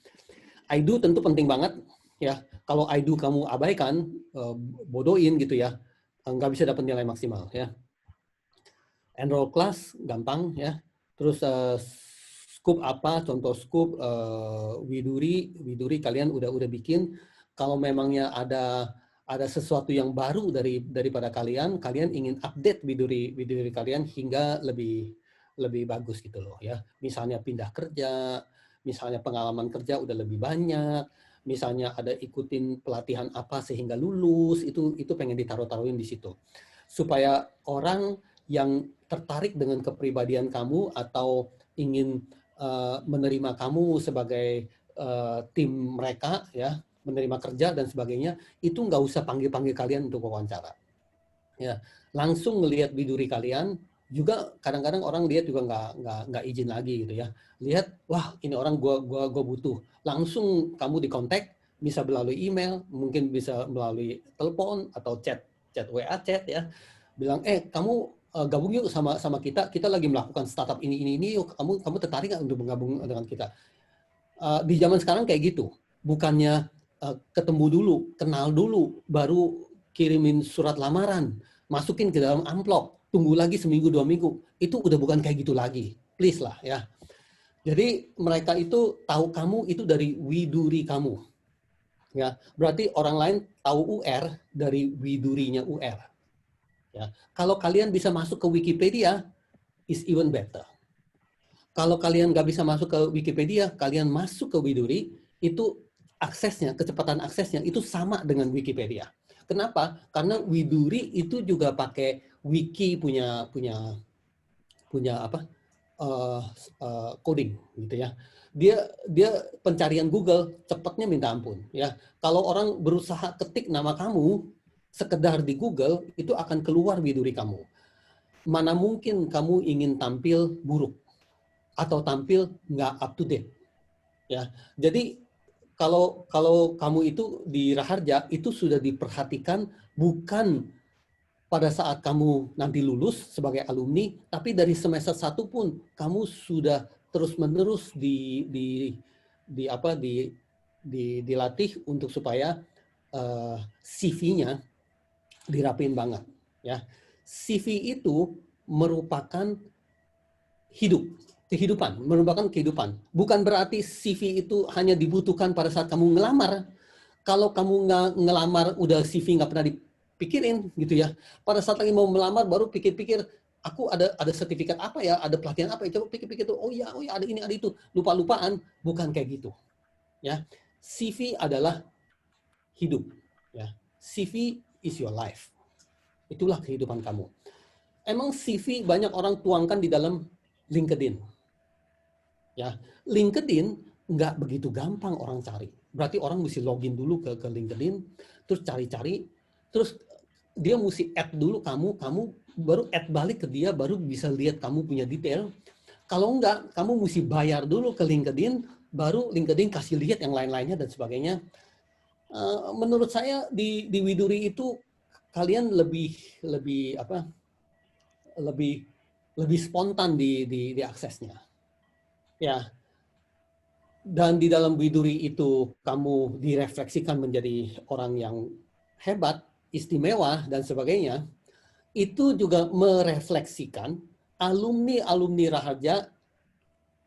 I do tentu penting banget ya. Kalau I do kamu abaikan, bodohin gitu ya, nggak bisa dapat nilai maksimal ya. Enroll class gampang ya. Terus scoop apa? Contoh scoop Widuri kalian udah bikin. Kalau memangnya ada sesuatu yang baru daripada kalian ingin update Widuri kalian hingga lebih bagus gitu loh ya. Misalnya pindah kerja, misalnya pengalaman kerja udah lebih banyak, misalnya ada ikutin pelatihan apa sehingga lulus, itu pengen ditaruh-taruhin di situ. Supaya orang yang tertarik dengan kepribadian kamu atau ingin menerima kamu sebagai tim mereka ya, menerima kerja dan sebagainya, itu nggak usah panggil-panggil kalian untuk wawancara. Ya, langsung ngelihat Widuri kalian. Juga kadang-kadang orang lihat juga nggak izin lagi gitu ya. Lihat, wah ini orang gua butuh. Langsung kamu dikontak, bisa melalui email, mungkin bisa melalui telepon atau chat WA chat ya. Bilang, kamu gabung yuk sama kita. Kita lagi melakukan startup ini yuk. Kamu tertarik nggak untuk bergabung dengan kita? Di zaman sekarang kayak gitu. Bukannya ketemu dulu, kenal dulu, baru kirimin surat lamaran, masukin ke dalam amplop, tunggu lagi seminggu 2 minggu, itu udah bukan kayak gitu lagi. Please lah ya. Jadi mereka itu tahu kamu itu dari Widuri kamu. Ya, berarti orang lain tahu UR dari Widurinya UR. Ya, kalau kalian bisa masuk ke Wikipedia, is even better. Kalau kalian nggak bisa masuk ke Wikipedia, kalian masuk ke Widuri, itu aksesnya, kecepatan aksesnya itu sama dengan Wikipedia. Kenapa? Karena Widuri itu juga pakai wiki punya apa? Coding gitu ya. Dia pencarian Google cepatnya minta ampun ya. Kalau orang berusaha ketik nama kamu sekedar di Google, itu akan keluar Widuri kamu. mana mungkin kamu ingin tampil buruk atau tampil nggak up to date. Ya, jadi kalau kamu itu di Raharja itu sudah diperhatikan bukan pada saat kamu nanti lulus sebagai alumni, tapi dari semester 1 pun kamu sudah terus-menerus dilatih untuk supaya CV-nya dirapin banget. Ya, CV itu merupakan kehidupan. Bukan berarti CV itu hanya dibutuhkan pada saat kamu ngelamar. Kalau kamu nggak ngelamar, udah CV nggak pernah dipikirin gitu ya. Pada saat lagi mau melamar, baru pikir-pikir, aku ada sertifikat apa ya, ada pelatihan apa ya, coba pikir-pikir tuh, oh ya ada ini, ada itu. Lupa-lupaan, bukan kayak gitu. Ya, CV adalah hidup. Ya, CV is your life. Itulah kehidupan kamu. Emang CV banyak orang tuangkan di dalam LinkedIn. Ya, LinkedIn nggak begitu gampang orang cari. Berarti orang mesti login dulu ke LinkedIn, terus cari-cari, terus dia mesti add dulu kamu baru add balik ke dia, baru bisa lihat kamu punya detail. Kalau enggak, kamu mesti bayar dulu ke LinkedIn, baru LinkedIn kasih lihat yang lain-lainnya dan sebagainya. Menurut saya di Widuri itu kalian lebih spontan di aksesnya. Ya. Dan di dalam Widuri itu kamu direfleksikan menjadi orang yang hebat, istimewa dan sebagainya. Itu juga merefleksikan alumni Raharja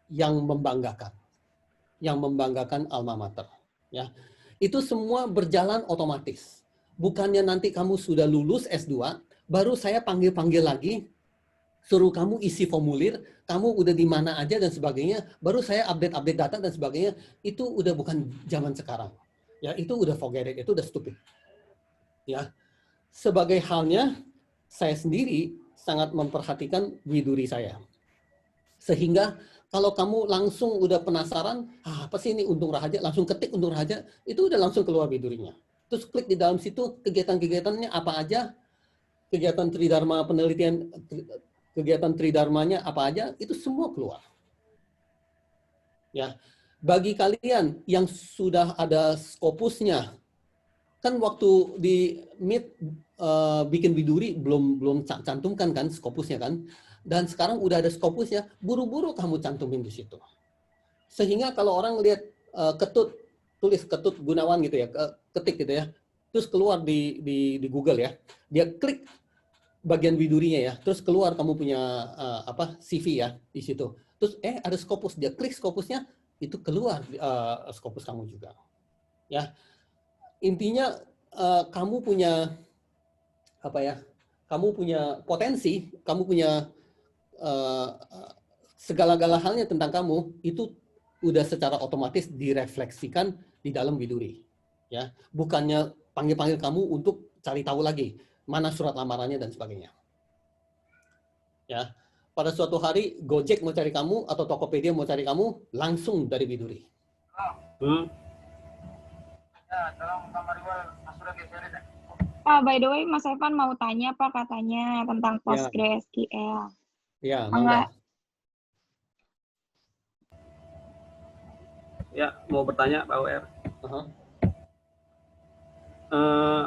yang membanggakan alma mater. Ya, itu semua berjalan otomatis. Bukannya nanti kamu sudah lulus S2, baru saya panggil lagi, suruh kamu isi formulir, kamu udah di mana aja dan sebagainya, baru saya update data dan sebagainya. Itu udah bukan zaman sekarang. Ya, itu udah forget it, itu udah stupid. Ya, sebagai halnya saya sendiri sangat memperhatikan Widuri saya. Sehingga kalau kamu langsung udah penasaran, apa sih ini Untung Raharja, langsung ketik Untung Raharja, itu udah langsung keluar Widurinya. Terus klik di dalam situ, kegiatan-kegiatannya apa aja, kegiatan Tridharma penelitian, kegiatan Tridharmanya apa aja, itu semua keluar. Ya, bagi kalian yang sudah ada Scopusnya, kan waktu di Meet bikin Widuri belum cantumkan kan Scopusnya kan, dan sekarang udah ada Scopusnya, buru-buru kamu cantumin di situ. Sehingga kalau orang lihat tulis Ketut Gunawan gitu ya, ketik gitu ya, terus keluar di Google ya, dia klik bagian Widurinya ya, terus keluar kamu punya CV ya di situ. Terus ada Scopus, dia klik Scopusnya, itu keluar Scopus kamu juga. Ya, intinya kamu punya kamu punya potensi, kamu punya segala-gala halnya tentang kamu itu udah secara otomatis direfleksikan di dalam Widuri. Ya, bukannya panggil kamu untuk cari tahu lagi mana surat lamarannya dan sebagainya. Ya, pada suatu hari Gojek mau cari kamu atau Tokopedia mau cari kamu, langsung dari Widuri. Pak, by the way, Mas Evan mau tanya Pak katanya tentang PostgreSQL. Ya, mangga. Ya, mau bertanya Pak UR.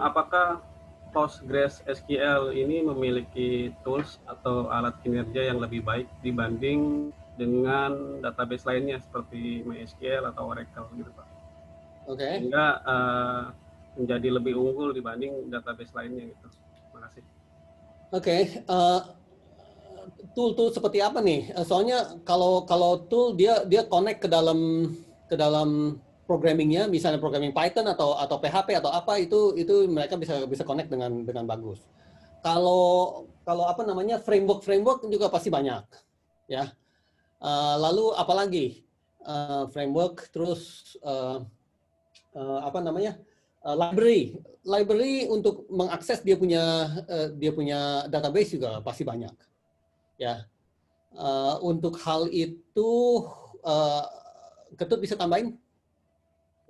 Apakah PostgreSQL ini memiliki tools atau alat kinerja yang lebih baik dibanding dengan database lainnya seperti MySQL atau Oracle gitu Pak? Oke. Sehingga menjadi lebih unggul dibanding database lainnya gitu. Terima kasih. Oke. Tool seperti apa nih? Soalnya kalau tool dia connect ke dalam programmingnya, misalnya programming Python atau PHP atau apa, itu mereka bisa connect dengan bagus. Kalau framework juga pasti banyak, ya. Lalu apalagi framework, terus library untuk mengakses dia punya database juga pasti banyak, ya. Untuk hal itu Ketut bisa tambahin?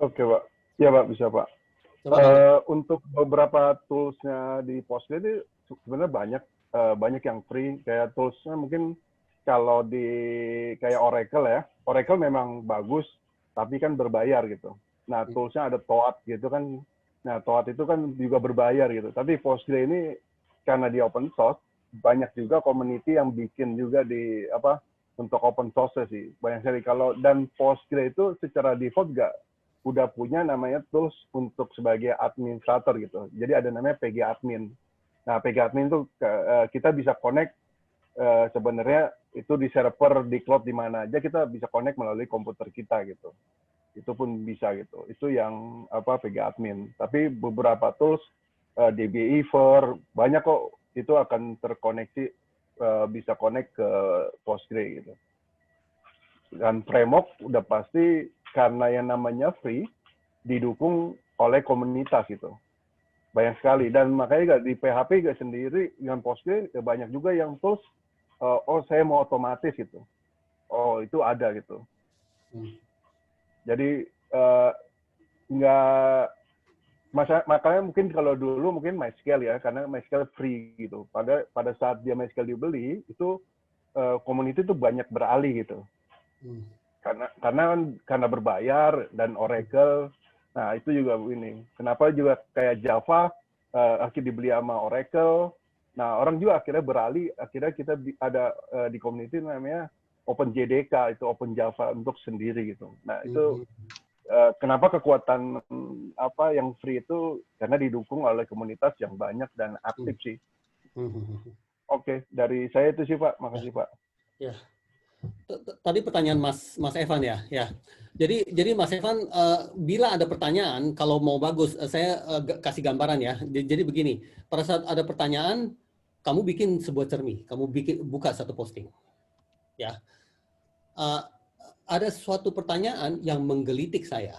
Oke, Pak. Ya, Pak, bisa, Pak. Untuk beberapa tools-nya di Postgre itu sebenarnya banyak. banyak yang free, kayak toolsnya mungkin kalau di kayak Oracle ya, Oracle memang bagus, tapi kan berbayar gitu. Nah, toolsnya ada Toad gitu kan. Nah, Toad itu kan juga berbayar gitu. Tapi Postgre ini karena di open source, banyak juga community yang bikin juga di untuk open source sih. Banyak sekali. Kalau dan Postgre itu secara default udah punya namanya tools untuk sebagai administrator gitu. Jadi ada namanya PG Admin. Nah, PG Admin itu kita bisa connect sebenarnya itu di server, di cloud, di mana aja kita bisa connect melalui komputer kita gitu. Itu pun bisa gitu. Itu yang PG Admin. Tapi beberapa tools DBEver banyak kok itu akan terkoneksi, bisa connect ke Postgre gitu. Dan framework udah pasti karena yang namanya free didukung oleh komunitas gitu. Banyak sekali, dan makanya di PHP sendiri dengan Postgre banyak juga yang tools saya mau otomatis gitu. Oh, itu ada gitu. Jadi makanya mungkin kalau dulu mungkin MySQL ya, karena MySQL free gitu. Pada saat dia MySQL dibeli itu community itu banyak beralih gitu. Karena berbayar dan Oracle. Nah, itu juga ini. Kenapa juga kayak Java akhirnya dibeli sama Oracle. Nah, orang juga akhirnya beralih, akhirnya kita ada di community namanya OpenJDK, itu Open Java untuk sendiri gitu. Nah, itu kenapa kekuatan yang free itu karena didukung oleh komunitas yang banyak dan aktif sih. Oke, dari saya itu sih Pak. Makasih Pak. Ya. Tadi pertanyaan Mas Evan ya. Jadi Mas Evan, bila ada pertanyaan, kalau mau bagus, saya kasih gambaran ya. Jadi begini, pada saat ada pertanyaan, kamu bikin sebuah cermin, kamu buka satu posting, ya. Ada suatu pertanyaan yang menggelitik saya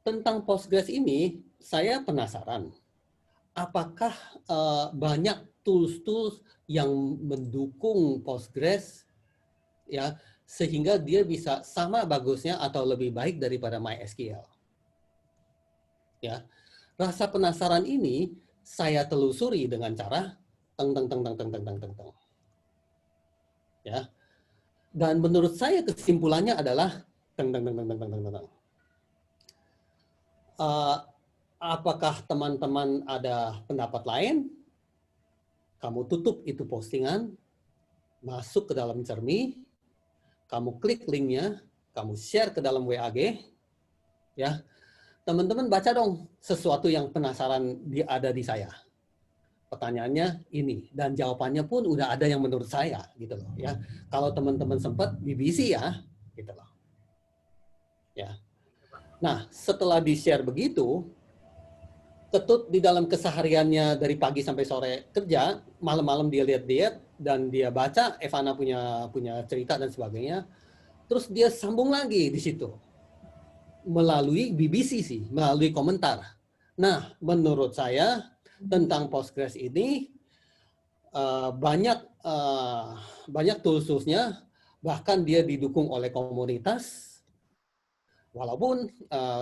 tentang Postgres ini. Saya penasaran, apakah banyak tools-tools yang mendukung Postgres ya sehingga dia bisa sama bagusnya atau lebih baik daripada MySQL. Ya. Rasa penasaran ini saya telusuri dengan cara ya. Dan menurut saya kesimpulannya adalah apakah teman-teman ada pendapat lain? Kamu tutup itu postingan, masuk ke dalam cermin, kamu klik linknya, kamu share ke dalam WAG, ya. Teman-teman baca dong sesuatu yang penasaran ada di saya. Pertanyaannya ini, dan jawabannya pun udah ada yang menurut saya, gitu loh. Ya, kalau teman-teman sempat BBC ya, gitu loh. Ya. Nah, setelah di share begitu, Ketut di dalam kesehariannya dari pagi sampai sore kerja, malam-malam dia lihat dan dia baca, Evana punya cerita dan sebagainya. Terus dia sambung lagi di situ melalui BBC sih, melalui komentar. Nah, menurut saya tentang Postgres ini banyak tools-toolsnya, bahkan dia didukung oleh komunitas. Walaupun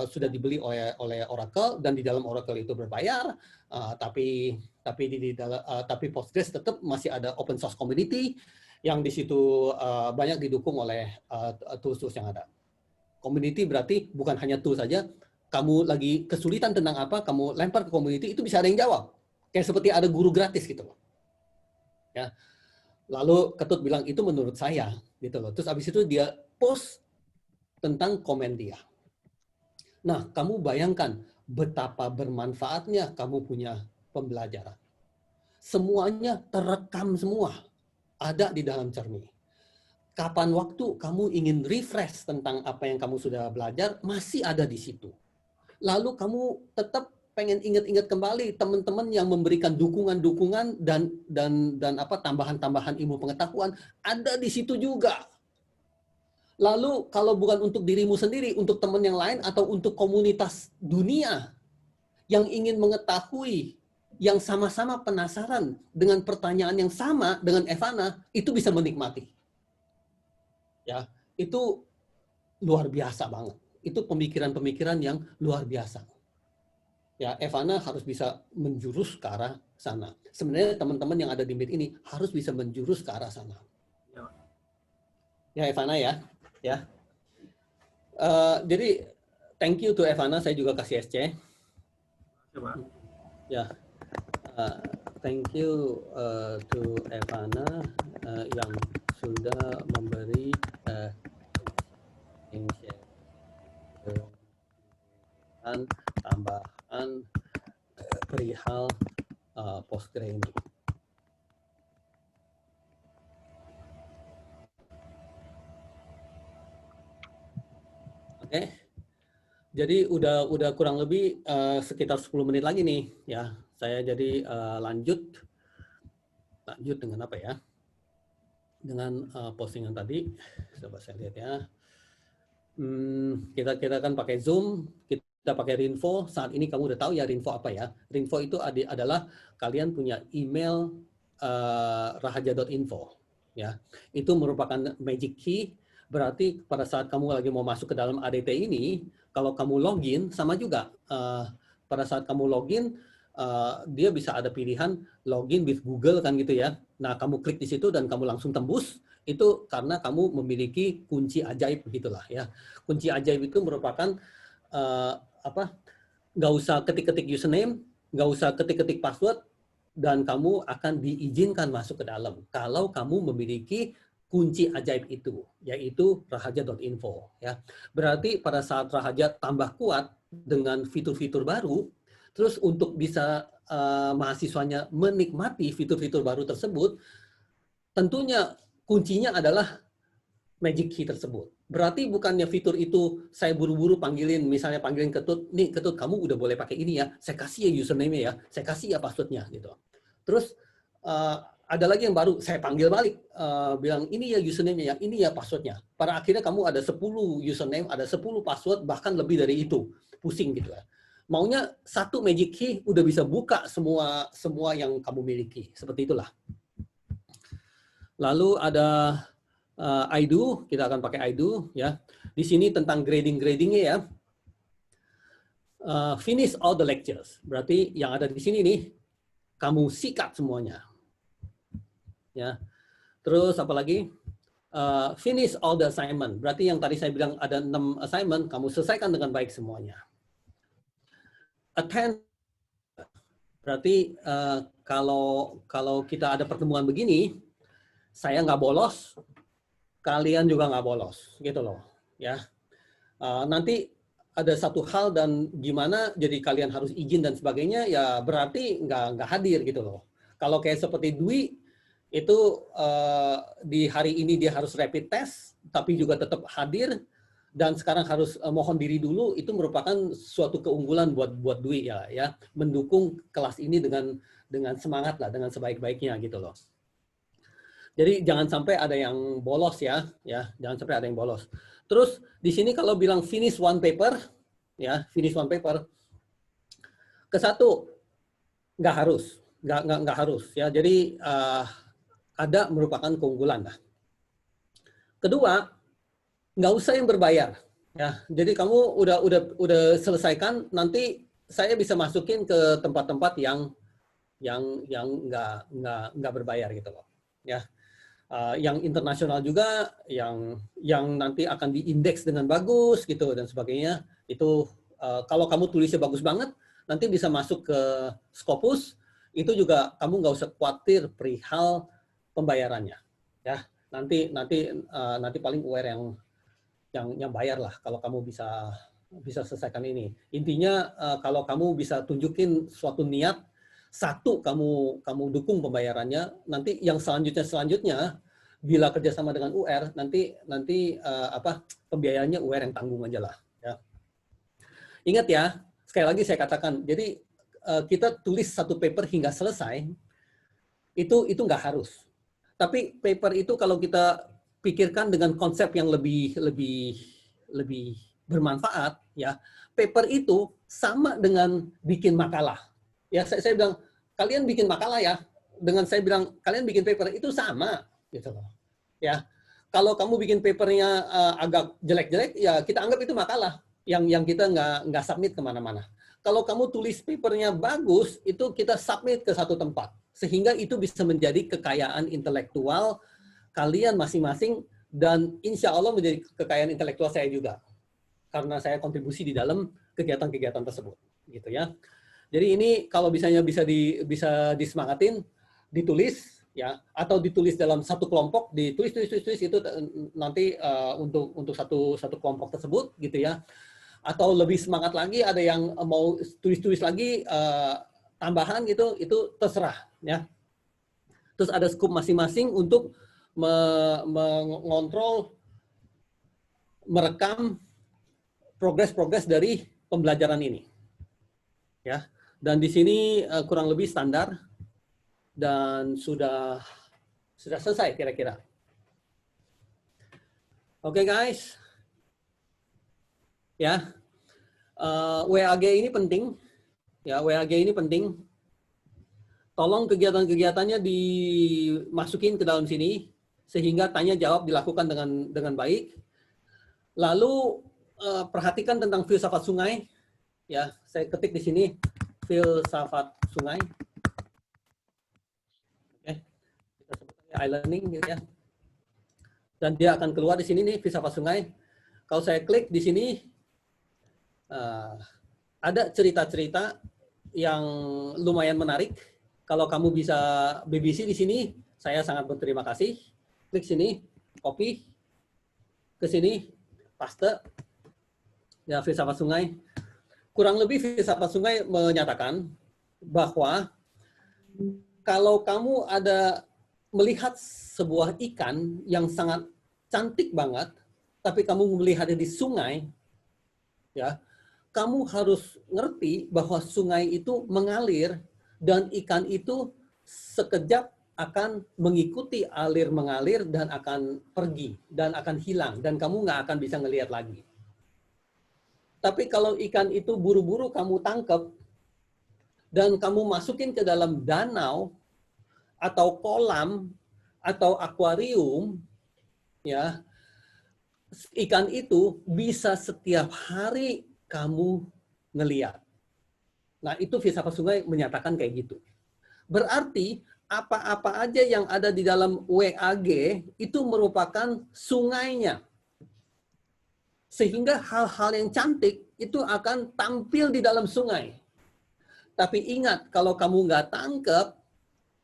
sudah dibeli oleh Oracle dan di dalam Oracle itu berbayar, tapi Postgres tetap masih ada open source community yang di situ banyak didukung oleh tools-tools yang ada. Community berarti bukan hanya tools saja. Kamu lagi kesulitan tentang apa, kamu lempar ke community, itu bisa ada yang jawab. Kayak seperti ada guru gratis gitu loh. Ya. Lalu Ketut bilang itu menurut saya gitu loh. Terus abis itu dia post tentang komen dia. Nah, kamu bayangkan betapa bermanfaatnya kamu punya pembelajaran. Semuanya terekam semua, ada di dalam cermin. Kapan waktu kamu ingin refresh tentang apa yang kamu sudah belajar, masih ada di situ. Lalu kamu tetap pengen ingat-ingat kembali teman-teman yang memberikan dukungan-dukungan dan tambahan-tambahan ilmu pengetahuan ada di situ juga. Lalu kalau bukan untuk dirimu sendiri, untuk teman yang lain atau untuk komunitas dunia yang ingin mengetahui, yang sama-sama penasaran dengan pertanyaan yang sama dengan Evana, itu bisa menikmati. Ya, itu luar biasa banget. Itu pemikiran-pemikiran yang luar biasa. Ya, Evana harus bisa menjurus ke arah sana. Sebenarnya teman-teman yang ada di Meet ini harus bisa menjurus ke arah sana. Ya, Evana ya. Ya. Jadi thank you to Evana, saya juga kasih SC. Ya. Thank you to Evana yang sudah memberi tambahan perihal Postgre ini. Oke. Jadi udah kurang lebih sekitar 10 menit lagi nih ya. Saya jadi lanjut dengan apa ya? Dengan postingan tadi. Coba saya lihat ya. Kita kan pakai Zoom, kita pakai Rinvo. Saat ini kamu udah tahu ya Rinvo apa ya? Rinvo itu adalah kalian punya email rahaja.info ya. Itu merupakan magic key. Berarti pada saat kamu lagi mau masuk ke dalam ADT ini, kalau kamu login sama juga. Pada saat kamu login, dia bisa ada pilihan login with Google kan gitu ya. Nah, kamu klik di situ dan kamu langsung tembus. Itu karena kamu memiliki kunci ajaib begitulah ya. Kunci ajaib itu merupakan nggak usah ketik-ketik username, nggak usah ketik-ketik password, dan kamu akan diizinkan masuk ke dalam kalau kamu memiliki kunci ajaib itu, yaitu rahaja.info ya. Berarti pada saat Rahaja tambah kuat dengan fitur-fitur baru, terus untuk bisa mahasiswanya menikmati fitur-fitur baru tersebut, tentunya kuncinya adalah magic key tersebut. Berarti bukannya fitur itu saya buru-buru panggilin, misalnya panggilin Ketut, nih Ketut kamu udah boleh pakai ini ya, saya kasih ya username-nya ya, saya kasih ya password-nya gitu. Terus ada lagi yang baru, saya panggil balik, bilang ini ya username-nya ya, ini ya password-nya. Pada akhirnya kamu ada 10 username, ada 10 password, bahkan lebih dari itu. Pusing gitu ya. Maunya satu magic key udah bisa buka semua yang kamu miliki. Seperti itulah. Lalu ada iDo, kita akan pakai iDo ya. Di sini tentang grading-gradingnya ya. Finish all the lectures. Berarti yang ada di sini nih, kamu sikat semuanya. Ya. Terus apa lagi? Finish all the assignment. Berarti yang tadi saya bilang ada 6 assignment, kamu selesaikan dengan baik semuanya. Attend. Berarti kalau kita ada pertemuan begini, saya nggak bolos, kalian juga nggak bolos, gitu loh. Ya. Nanti ada satu hal dan gimana, jadi kalian harus izin dan sebagainya, ya berarti nggak hadir gitu loh. Kalau kayak seperti Dwi, itu di hari ini dia harus rapid test, tapi juga tetap hadir, dan sekarang harus mohon diri dulu, itu merupakan suatu keunggulan buat Dwi ya, mendukung kelas ini dengan semangat lah, dengan sebaik-baiknya gitu loh. Jadi jangan sampai ada yang bolos ya, jangan sampai ada yang bolos. Terus di sini kalau bilang finish one paper, ya finish one paper, ke satu nggak harus ya. Jadi ada merupakan keunggulan lah. Kedua, nggak usah yang berbayar ya. Jadi kamu udah selesaikan, nanti saya bisa masukin ke tempat-tempat yang nggak berbayar gitu loh ya. Yang internasional juga, yang nanti akan diindeks dengan bagus gitu dan sebagainya. Itu kalau kamu tulisnya bagus banget, nanti bisa masuk ke Scopus. Itu juga kamu nggak usah khawatir perihal pembayarannya, ya. Nanti paling aware yang bayar lah kalau kamu bisa selesaikan ini. Intinya kalau kamu bisa tunjukin suatu niat, satu kamu dukung pembayarannya, nanti yang selanjutnya bila kerjasama dengan UR nanti pembiayaannya UR yang tanggung aja lah ya. Ingat ya, sekali lagi saya katakan, jadi kita tulis satu paper hingga selesai itu nggak harus, tapi paper itu kalau kita pikirkan dengan konsep yang lebih bermanfaat ya, paper itu sama dengan bikin makalah. Ya, saya bilang, kalian bikin makalah ya, dengan saya bilang, kalian bikin paper, itu sama. Gitu loh. Ya, kalau kamu bikin papernya agak jelek-jelek, ya kita anggap itu makalah. yang kita nggak submit kemana-mana. Kalau kamu tulis papernya bagus, itu kita submit ke satu tempat. Sehingga itu bisa menjadi kekayaan intelektual kalian masing-masing, dan insya Allah menjadi kekayaan intelektual saya juga. Karena saya kontribusi di dalam kegiatan-kegiatan tersebut. Gitu ya. Jadi ini kalau bisa disemangatin, ditulis, ya, atau ditulis dalam satu kelompok, ditulis itu nanti untuk satu kelompok tersebut, gitu ya. Atau lebih semangat lagi, ada yang mau tulis lagi tambahan gitu, itu terserah, ya. Terus ada scoop masing-masing untuk mengontrol, merekam progres dari pembelajaran ini, ya. Dan di sini kurang lebih standar dan sudah selesai kira-kira. Oke, guys. Ya, WAG ini penting. Ya, WAG ini penting. Tolong kegiatan-kegiatannya dimasukin ke dalam sini sehingga tanya jawab dilakukan dengan baik. Lalu perhatikan tentang filsafat sungai. Ya, saya ketik di sini filsafat sungai. Oke, kita sebutnya e-learning gitu ya. Dan dia akan keluar di sini nih filsafat sungai. Kalau saya klik di sini. Ada cerita-cerita yang lumayan menarik. Kalau kamu bisa BBC di sini, saya sangat berterima kasih. Klik sini, copy, ke sini, paste. Ya, filsafat sungai. Kurang lebih filsafat sungai menyatakan bahwa kalau kamu melihat sebuah ikan yang sangat cantik banget, tapi kamu melihatnya di sungai, ya, kamu harus ngerti bahwa sungai itu mengalir dan ikan itu sekejap akan mengikuti alir mengalir dan akan pergi dan akan hilang dan kamu nggak akan bisa ngelihat lagi. Tapi kalau ikan itu buru-buru kamu tangkap dan kamu masukin ke dalam danau atau kolam atau akuarium, ya, ikan itu bisa setiap hari kamu ngeliat. Nah, itu filsafat sungai menyatakan kayak gitu. Berarti apa-apa aja yang ada di dalam WAG itu merupakan sungainya. Sehingga hal-hal yang cantik itu akan tampil di dalam sungai. Tapi ingat, kalau kamu nggak tangkap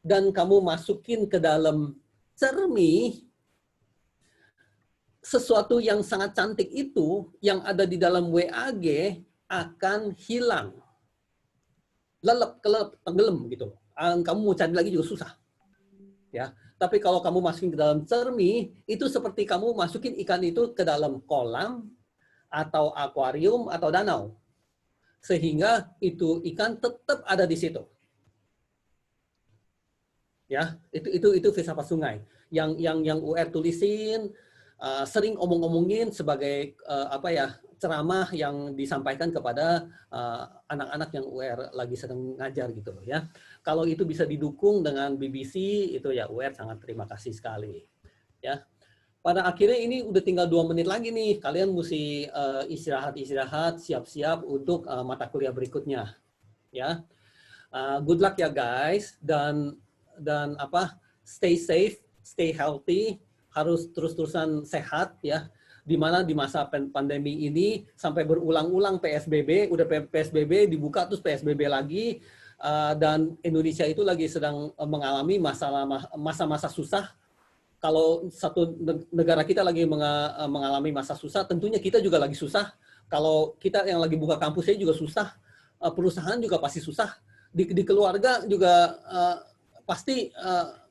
dan kamu masukin ke dalam cermi, sesuatu yang sangat cantik itu yang ada di dalam WAG akan hilang. Lelep, kelep, tenggelam gitu. Kamu mau cari lagi juga susah. Ya, tapi kalau kamu masukin ke dalam cermi, itu seperti kamu masukin ikan itu ke dalam kolam atau akuarium atau danau. Sehingga itu ikan tetap ada di situ. Ya, itu filsafat sungai. Yang UR tulisin, sering omong-omongin sebagai ceramah yang disampaikan kepada anak-anak yang UR lagi sedang ngajar gitu loh ya. Kalau itu bisa didukung dengan BBC itu ya UR sangat terima kasih sekali ya. Pada akhirnya ini udah tinggal 2 menit lagi nih, kalian mesti istirahat, siap-siap untuk mata kuliah berikutnya ya. Good luck ya guys, dan stay safe, stay healthy. Harus terus-terusan sehat ya, dimana di masa pandemi ini sampai berulang-ulang PSBB, udah PSBB dibuka terus PSBB lagi, dan Indonesia itu lagi sedang mengalami masa-masa susah. Kalau satu negara kita lagi mengalami masa susah, tentunya kita juga lagi susah. Kalau kita yang lagi buka kampusnya juga susah, perusahaan juga pasti susah, di keluarga juga pasti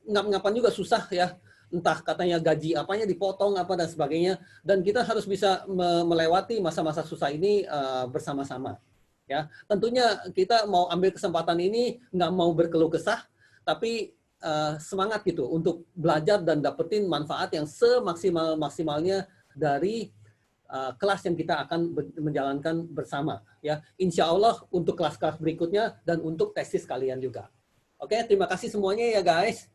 ngap-ngapan juga susah ya. Entah katanya gaji apanya dipotong apa dan sebagainya, dan kita harus bisa melewati masa-masa susah ini bersama-sama ya. Tentunya kita mau ambil kesempatan ini, nggak mau berkeluh kesah, tapi semangat gitu untuk belajar dan dapetin manfaat yang semaksimalnya dari kelas yang kita akan menjalankan bersama ya. Insya Allah untuk kelas-kelas berikutnya dan untuk tesis kalian juga. Oke, terima kasih semuanya ya guys.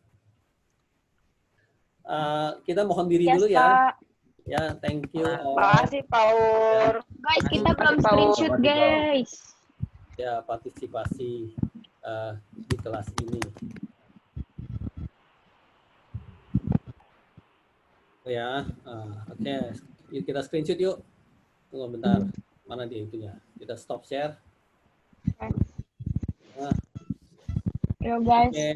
Kita mohon diri dulu ya. Ya, thank you. Makasih, Paur. Guys, kita belum Makasih, Paul. screenshot, guys. Ya, partisipasi di kelas ini. Ya, oke. Yuk kita screenshot yuk. Tunggu bentar. Mana dia itunya? Kita stop share. Nah, Yo guys, oke.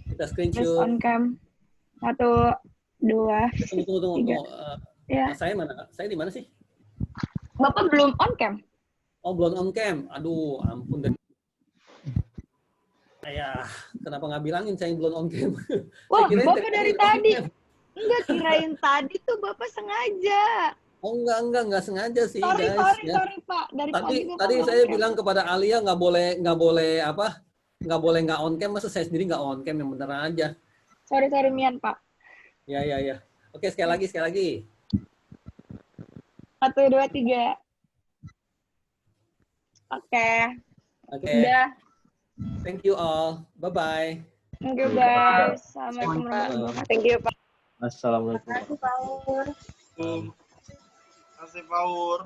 Kita press screenshot. on cam. 1, 2, Tunggu. 3. Ya, Saya mana? Saya di mana sih? Bapak belum on cam. Oh, belum on cam. Aduh, ampun deh. Ayah, kenapa nggak bilangin saya belum on cam? Wah, Saya kirain Bapak dari on tadi. cam. Enggak, kirain tadi tuh Bapak sengaja. Oh, enggak sengaja sih, Sorry, guys. Ya. sorry Pak. Dari Tadi Bapak tadi nggak saya on cam. bilang kepada Alia nggak boleh apa? Nggak boleh nggak on cam, masa saya sendiri nggak on cam, yang bener aja. Sorry Mian Pak. Ya. Oke, sekali lagi. 1, 2, 3. Oke. Oke. Udah. Thank you all. Bye-bye. Thank you guys. Assalamualaikum warahmatullahi wabarakatuh. Thank you, Pak. Assalamualaikum. Terima kasih Paul. Terima kasih, Paur.